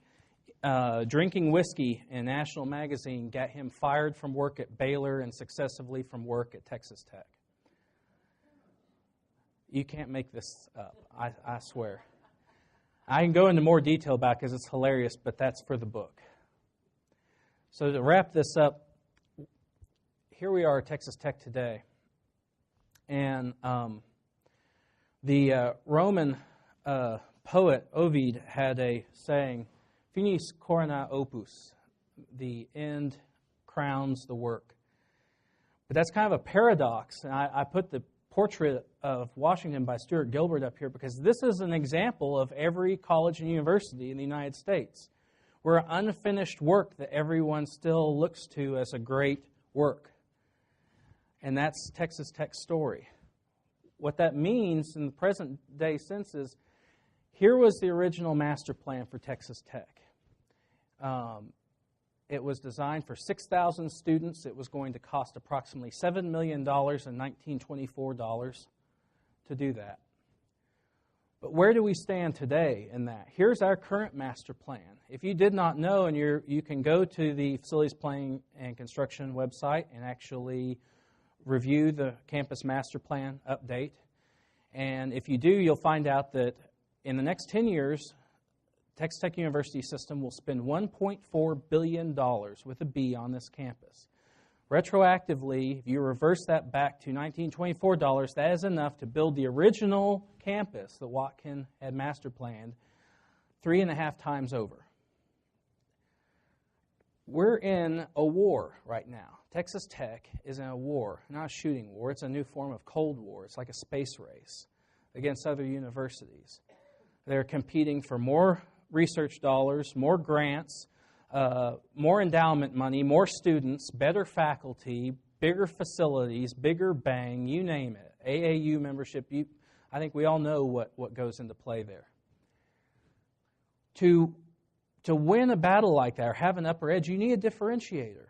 drinking whiskey in National Magazine, got him fired from work at Baylor and successively from work at Texas Tech. You can't make this up, I swear. I can go into more detail about it because it's hilarious, but that's for the book. So to wrap this up, here we are at Texas Tech today. And the Roman poet Ovid had a saying, finis corona opus, the end crowns the work. But that's kind of a paradox. And I put the portrait of Washington by Stuart Gilbert up here because this is an example of every college and university in the United States. We're unfinished work that everyone still looks to as a great work. And that's Texas Tech's story. What that means in the present day sense is, here was the original master plan for Texas Tech. It was designed for 6,000 students. It was going to cost approximately $7 million in 1924 dollars to do that. But where do we stand today in that? Here's our current master plan. If you did not know, and you can go to the Facilities Planning and Construction website and actually review the campus master plan update. And if you do, you'll find out that in the next 10 years, Texas Tech University system will spend $1.4 billion with a B on this campus. Retroactively, if you reverse that back to 1924 dollars, that is enough to build the original campus that Watkin had master planned 3.5 times over. We're in a war right now. Texas Tech is in a war, not a shooting war. It's a new form of Cold War. It's like a space race against other universities. They're competing for more research dollars, more grants, more endowment money, more students, better faculty, bigger facilities, bigger bang, you name it. AAU membership, I think we all know what goes into play there. To win a battle like that or have an upper edge, you need a differentiator.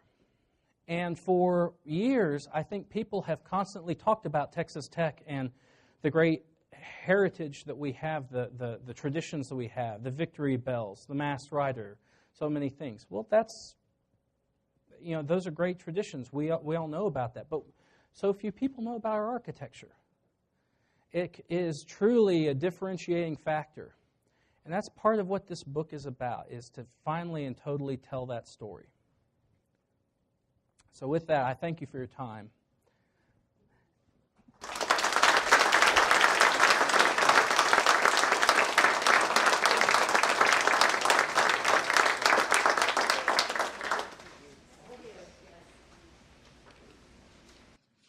And for years, I think people have constantly talked about Texas Tech and the great heritage that we have, the traditions that we have, the victory bells, the masked rider, so many things. Well, that's those are great traditions. We all know about that. But so few people know about our architecture. It is truly a differentiating factor. And that's part of what this book is about, is to finally and totally tell that story. So with that, I thank you for your time.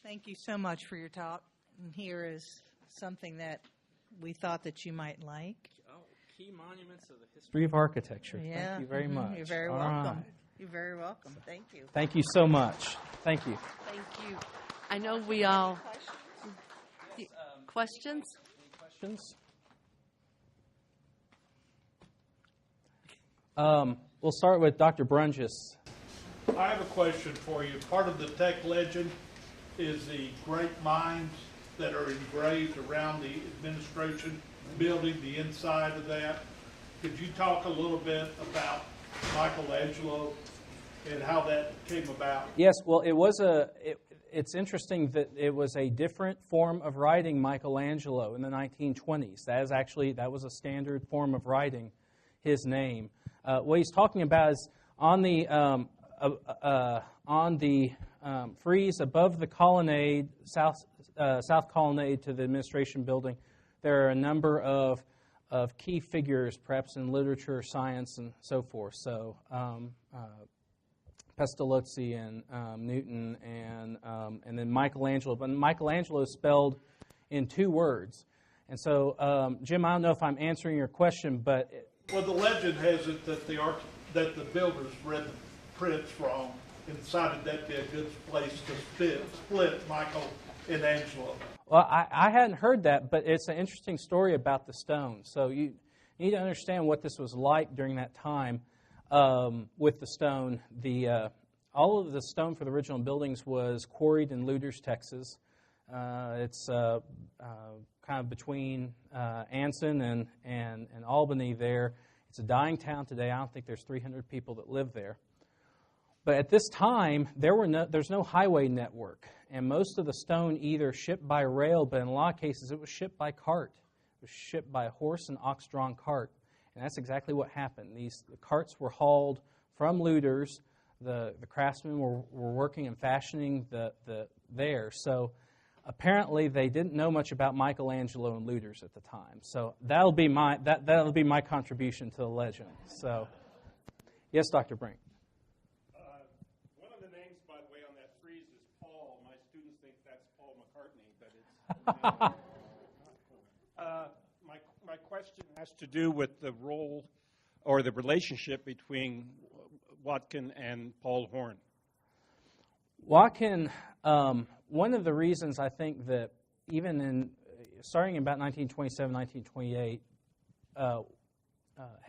Thank you so much for your talk. And here is something that we thought that you might like. Oh, key monuments of the history of architecture. Yeah. Thank you very much. You're very All welcome. right. You're very welcome. Thank you. Thank you so much. Thank you. Thank you. I know we all... Questions? Any questions? We'll start with Dr. Brungis. I have a question for you. Part of the tech legend is the great minds that are engraved around the administration building, the inside of that. Could you talk a little bit about Michelangelo and how that came about? Yes, well, it's interesting that it was a different form of writing Michelangelo in the 1920s. That was a standard form of writing his name. What he's talking about is on the frieze above the colonnade, south colonnade to the administration building, there are a number of key figures, perhaps in literature, science, and so forth. So Pestalozzi and Newton and then Michelangelo. But Michelangelo is spelled in two words. And so, Jim, I don't know if I'm answering your question, but... Well, the legend has it that the builders read the prints wrong and decided that'd be a good place to split Michael and Angelo. Well, I hadn't heard that, but it's an interesting story about the stone. So you need to understand what this was like during that time with the stone. All of the stone for the original buildings was quarried in Luders, Texas. It's kind of between Anson and Albany there. It's a dying town today. I don't think there's 300 people that live there. But at this time, there's no highway network, and most of the stone either shipped by rail, but in a lot of cases it was shipped by cart. It was shipped by a horse and ox-drawn cart, and that's exactly what happened. The carts were hauled from Luders. The craftsmen were working and fashioning there. So apparently they didn't know much about Michelangelo and Luders at the time. So that'll be my contribution to the legend. So, yes, Dr. Brink. My question has to do with the role or the relationship between Watkin and Paul Horn. Watkin, one of the reasons I think that even starting in about 1927, 1928,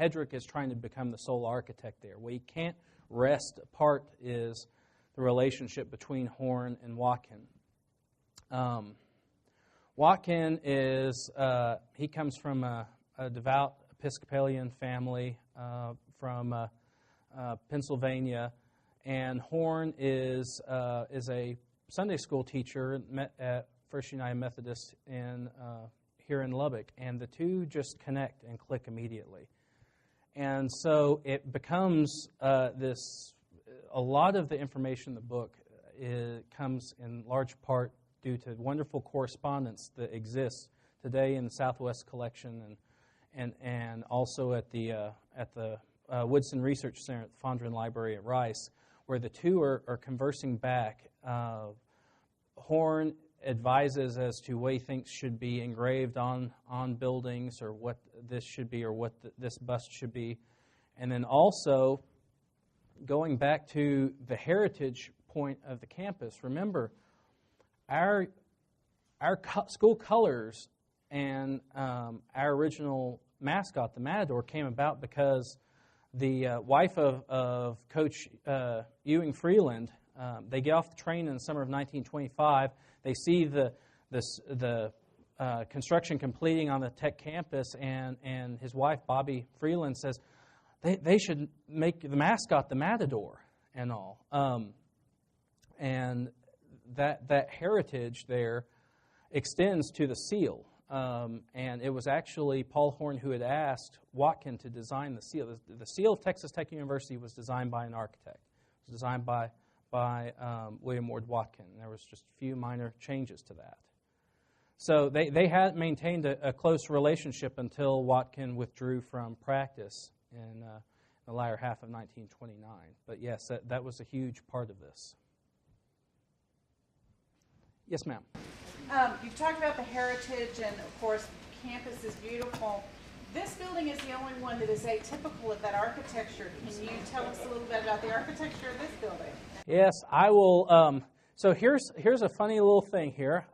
Hedrick is trying to become the sole architect there. What he can't rest apart is the relationship between Horn and Watkin. Watkin he comes from a devout Episcopalian family from Pennsylvania, and Horn is a Sunday school teacher at First United Methodist here in Lubbock, and the two just connect and click immediately. And so it becomes a lot of the information in the book comes in large part due to wonderful correspondence that exists today in the Southwest Collection and also at the Woodson Research Center at the Fondren Library at Rice, where the two are conversing back. Horn advises as to what he thinks should be engraved on buildings, or what this should be, or what this bust should be. And then also, going back to the heritage point of the campus, remember, our school colors and our original mascot, the Matador, came about because the wife of Coach Ewing Freeland, they get off the train in the summer of 1925. They see the construction completing on the Tech campus, and his wife, Bobby Freeland, says they should make the mascot the Matador. and all. And that heritage there extends to the seal. And it was actually Paul Horn who had asked Watkin to design the seal. The seal of Texas Tech University was designed by an architect. It was designed by William Ward Watkin. There was just a few minor changes to that. So they had maintained a close relationship until Watkin withdrew from practice in the latter half of 1929. But yes, that was a huge part of this. Yes, ma'am. You've talked about the heritage, and of course, campus is beautiful. This building is the only one that is atypical of that architecture. Can you tell us a little bit about the architecture of this building? Yes, I will. So here's a funny little thing here.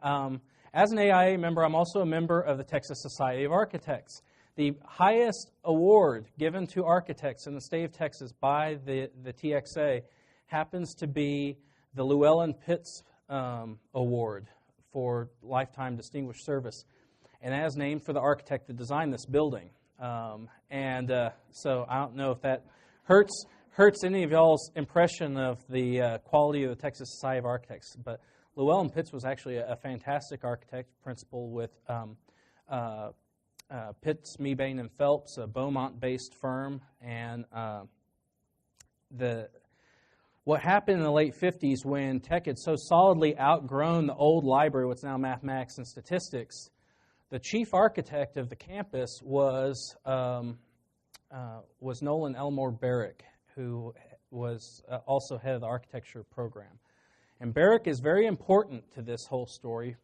As an AIA member, I'm also a member of the Texas Society of Architects. The highest award given to architects in the state of Texas by the TXA happens to be the Llewellyn Pitts Award for Lifetime Distinguished Service. And that is named for the architect that designed this building. So I don't know if that hurts any of y'all's impression of the quality of the Texas Society of Architects. But Llewellyn Pitts was actually a fantastic architect, principal with Pitts, Mebane, and Phelps, a Beaumont-based firm. And what happened in the late 50s when Tech had so solidly outgrown the old library, what's now mathematics and statistics, the chief architect of the campus was Nolan Elmore Barrick, who was also head of the architecture program. And Barrick is very important to this whole story,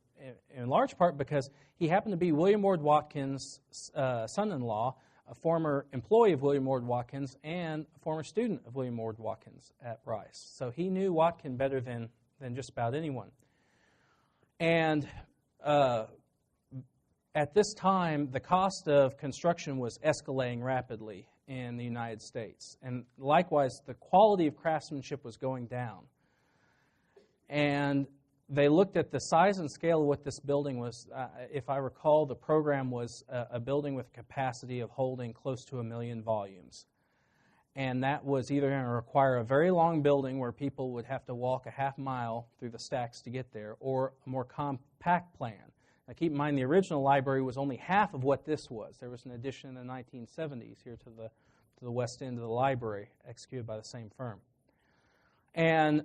in large part because he happened to be William Ward Watkins' son-in-law, a former employee of William Ward Watkins and a former student of William Ward Watkins at Rice. So he knew Watkin better than just about anyone. And at this time, the cost of construction was escalating rapidly in the United States. And likewise, the quality of craftsmanship was going down. And they looked at the size and scale of what this building was. If I recall, the program was a building with a capacity of holding close to 1 million volumes. And that was either going to require a very long building where people would have to walk a half mile through the stacks to get there, or a more compact plan. Now keep in mind, the original library was only half of what this was. There was an addition in the 1970s here to the west end of the library, executed by the same firm. And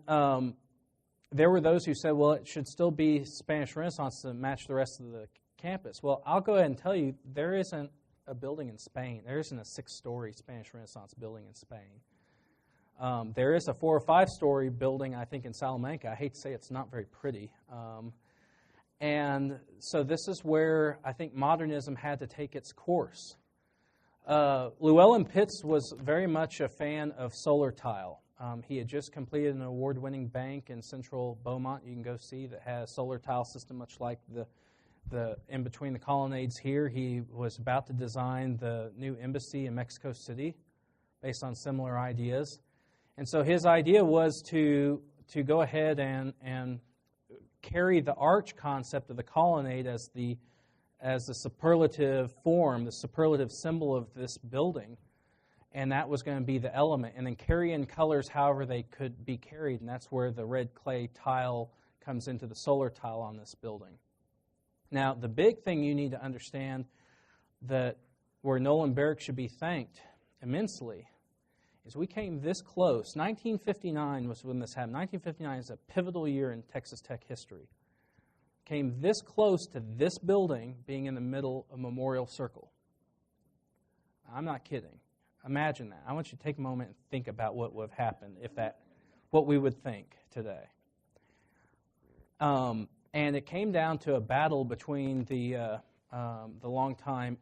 there were those who said, well, it should still be Spanish Renaissance to match the rest of the campus. Well, I'll go ahead and tell you, there isn't a building in Spain. There isn't a 6-story Spanish Renaissance building in Spain. There is a 4 or 5-story building, I think, in Salamanca. I hate to say it's not very pretty. And so this is where I think modernism had to take its course. Llewellyn Pitts was very much a fan of solar tile. He had just completed an award-winning bank in central Beaumont, you can go see, that has a solar tile system much like the in between the colonnades here. He was about to design the new embassy in Mexico City based on similar ideas. And so his idea was to go ahead and carry the arch concept of the colonnade as the superlative form, the superlative symbol of this building. And that was going to be the element. And then carry in colors however they could be carried. And that's where the red clay tile comes into the solar tile on this building. Now, the big thing you need to understand that where Nolan Barrick should be thanked immensely is we came this close. 1959 was when this happened. 1959 is a pivotal year in Texas Tech history. Came this close to this building being in the middle of Memorial Circle. I'm not kidding. Imagine that. I want you to take a moment and think about what would have happened if what we would think today. And it came down to a battle between the longtime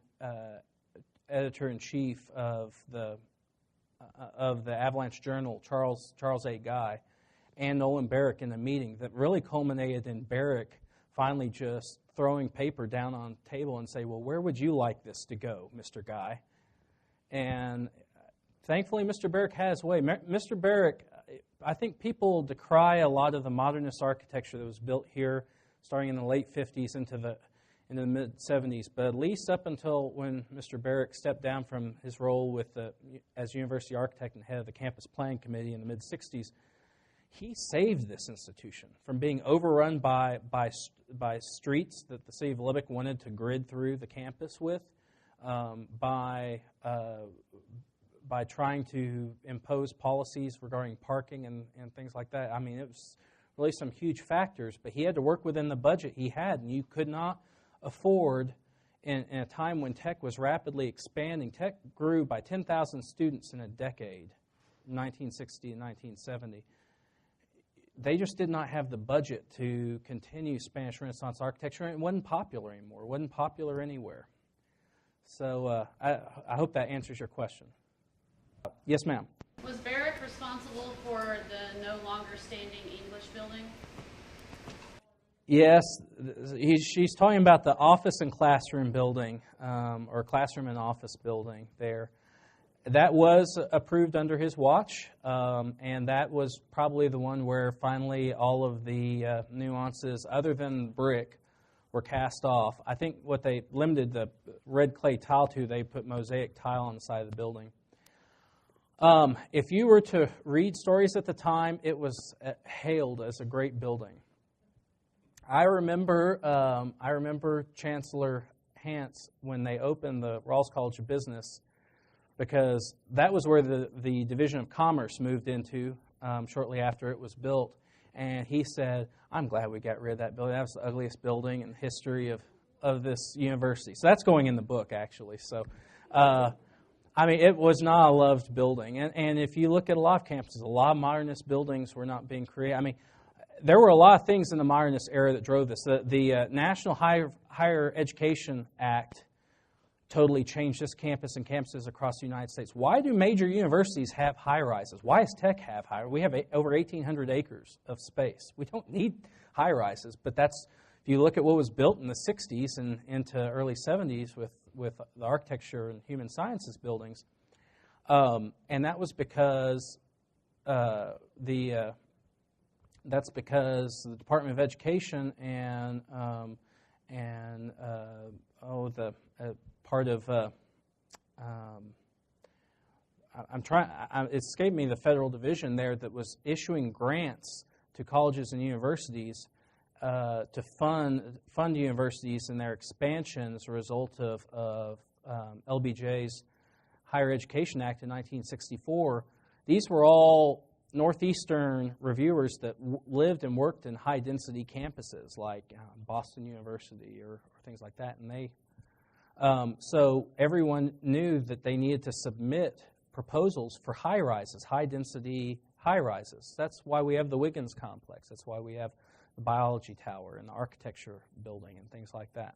editor-in-chief of the Avalanche Journal, Charles A. Guy, and Nolan Barrick in a meeting that really culminated in Barrick finally just throwing paper down on the table and say, well, where would you like this to go, Mr. Guy? And thankfully, Mr. Barrick had his way. Mr. Barrick, I think people decry a lot of the modernist architecture that was built here starting in the late 50s into in the mid-'70s, but at least up until when Mr. Barrick stepped down from his role as university architect and head of the campus planning committee in the mid-'60s, he saved this institution from being overrun by streets that the city of Lubbock wanted to grid through the campus with, by trying to impose policies regarding parking and things like that. I mean, it was really some huge factors, but he had to work within the budget he had, and you could not afford, in a time when tech was rapidly expanding. Tech grew by 10,000 students in a decade, 1960 and 1970. They just did not have the budget to continue Spanish Renaissance architecture, and it wasn't popular anymore. It wasn't popular anywhere. So I hope that answers your question. Yes, ma'am. Was Barrick responsible for the no longer standing English building? Yes, she's talking about the office and classroom building, or classroom and office building there. That was approved under his watch, and that was probably the one where finally all of the nuances, other than brick, were cast off. I think what they limited the red clay tile to, they put mosaic tile on the side of the building. If you were to read stories at the time, it was hailed as a great building. I remember Chancellor Hance when they opened the Rawls College of Business, because that was where the Division of Commerce moved into shortly after it was built. And he said, "I'm glad we got rid of that building. That was the ugliest building in the history of this university." So that's going in the book, actually. So, I mean, it was not a loved building. And if you look at a lot of campuses, a lot of modernist buildings were not being created. I mean, there were a lot of things in the modernist era that drove this. The National Higher Education Act totally changed this campus and campuses across the United States. Why do major universities have high-rises? Why does Tech have high? We have over 1,800 acres of space. We don't need high-rises, but that's, if you look at what was built in the 60s and into early 70s with the architecture and human sciences buildings, and that was because that's because the Department of Education and part of it escaped me, the federal division there that was issuing grants to colleges and universities to fund universities in their expansion as a result of LBJ's Higher Education Act in 1964. These were all Northeastern reviewers that lived and worked in high-density campuses like Boston University or things like that, and they so everyone knew that they needed to submit proposals for high-rises, high-density high-rises. That's why we have the Wiggins complex. That's why we have the biology tower and the architecture building and things like that.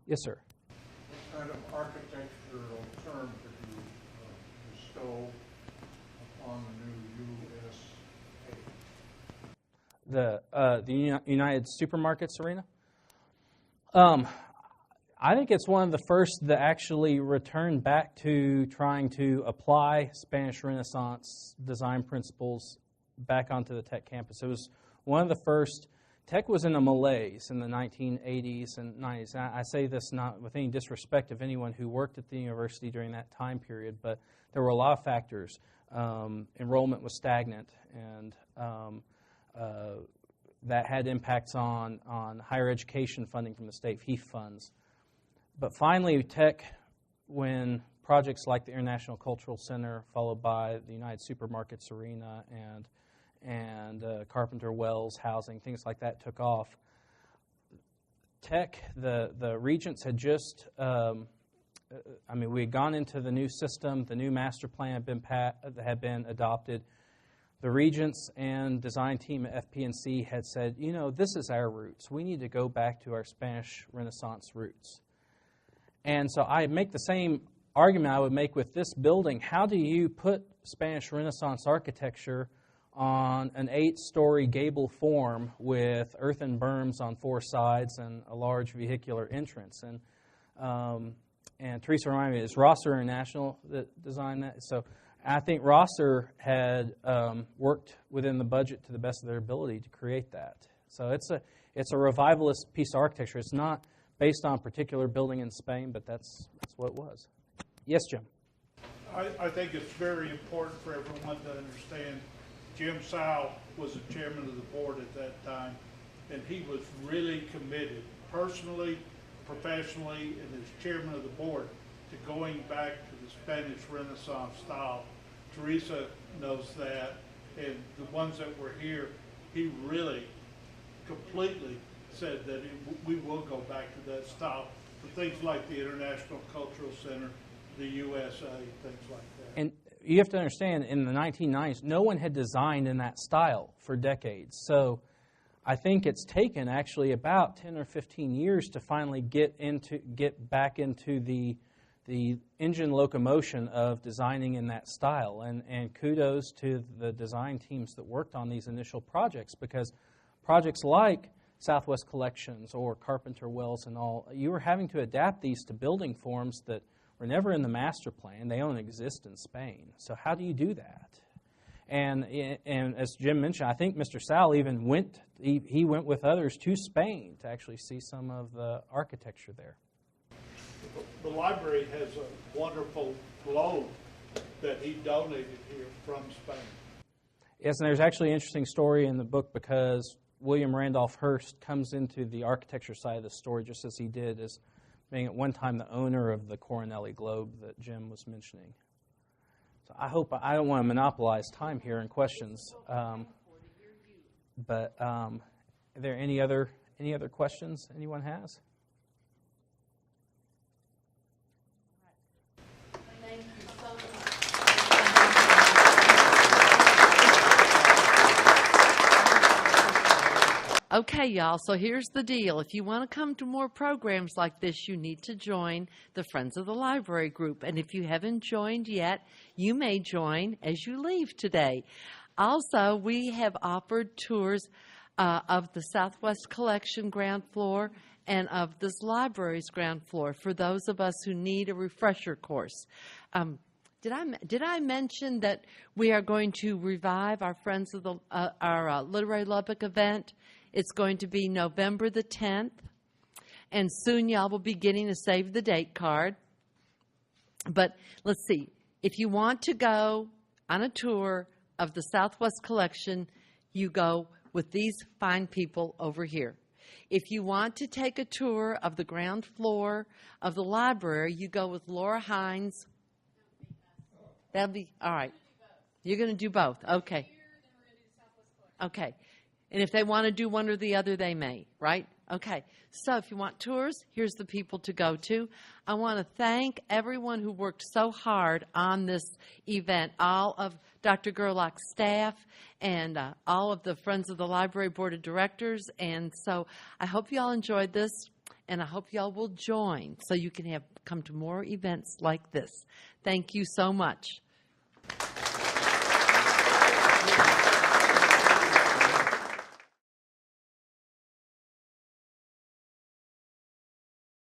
Yes, sir. What kind of architectural term could you bestow upon the new USA? The United Supermarkets arena? I think it's one of the first that actually returned back to trying to apply Spanish Renaissance design principles back onto the Tech campus. It was one of the first. Tech was in a malaise in the 1980s and 90s. I say this not with any disrespect of anyone who worked at the university during that time period, but there were a lot of factors. Enrollment was stagnant, and that had impacts on higher education funding from the state FEEF funds. But finally, Tech, when projects like the International Cultural Center, followed by the United Supermarkets Arena and Carpenter Wells housing, things like that took off, Tech, the regents had just, we had gone into the new system, the new master plan had been adopted. The regents and design team at FP&C had said, this is our roots. We need to go back to our Spanish Renaissance roots. And so I make the same argument I would make with this building. How do you put Spanish Renaissance architecture on an 8-story gable form with earthen berms on 4 sides and a large vehicular entrance? And Teresa reminded me, is Rosser International that designed that? So I think Rosser had worked within the budget to the best of their ability to create that. So it's a revivalist piece of architecture. It's not based on a particular building in Spain, but that's what it was. Yes, Jim? I think it's very important for everyone to understand Jim Sowell was the chairman of the board at that time, and he was really committed, personally, professionally, and as chairman of the board, to going back to the Spanish Renaissance style. Teresa knows that, and the ones that were here, he really completely said that we will go back to that style for things like the International Cultural Center, the USA, things like that. And you have to understand, in the 1990s, no one had designed in that style for decades. So I think it's taken actually about 10 or 15 years to finally get back into the engine locomotion of designing in that style. And kudos to the design teams that worked on these initial projects, because projects like Southwest Collections or Carpenter Wells and all, you were having to adapt these to building forms that were never in the master plan. They don't exist in Spain. So how do you do that? And as Jim mentioned, I think Mr. Sowell even went with others to Spain to actually see some of the architecture there. The library has a wonderful globe that he donated here from Spain. Yes, and there's actually an interesting story in the book, because William Randolph Hearst comes into the architecture side of the story just as he did as being at one time the owner of the Coronelli Globe that Jim was mentioning. So I don't want to monopolize time here in questions, but are there any other questions anyone has? Thank you so much. Okay, y'all, so here's the deal. If you want to come to more programs like this, you need to join the Friends of the Library group. And if you haven't joined yet, you may join as you leave today. Also, we have offered tours of the Southwest Collection ground floor and of this library's ground floor for those of us who need a refresher course. Did I mention that we are going to revive our Friends of the our Literary Lubbock event? It's going to be November the 10th, and soon y'all will be getting a save the date card. But let's see, if you want to go on a tour of the Southwest Collection, you go with these fine people over here. If you want to take a tour of the ground floor of the library, you go with Laura Hines. That'll be, all right. You're going to do both. Okay. Okay. And if they want to do one or the other, they may, right? Okay. So if you want tours, here's the people to go to. I want to thank everyone who worked so hard on this event, all of Dr. Gerlach's staff and all of the Friends of the Library Board of Directors. And so I hope you all enjoyed this, and I hope you all will join so you can come to more events like this. Thank you so much.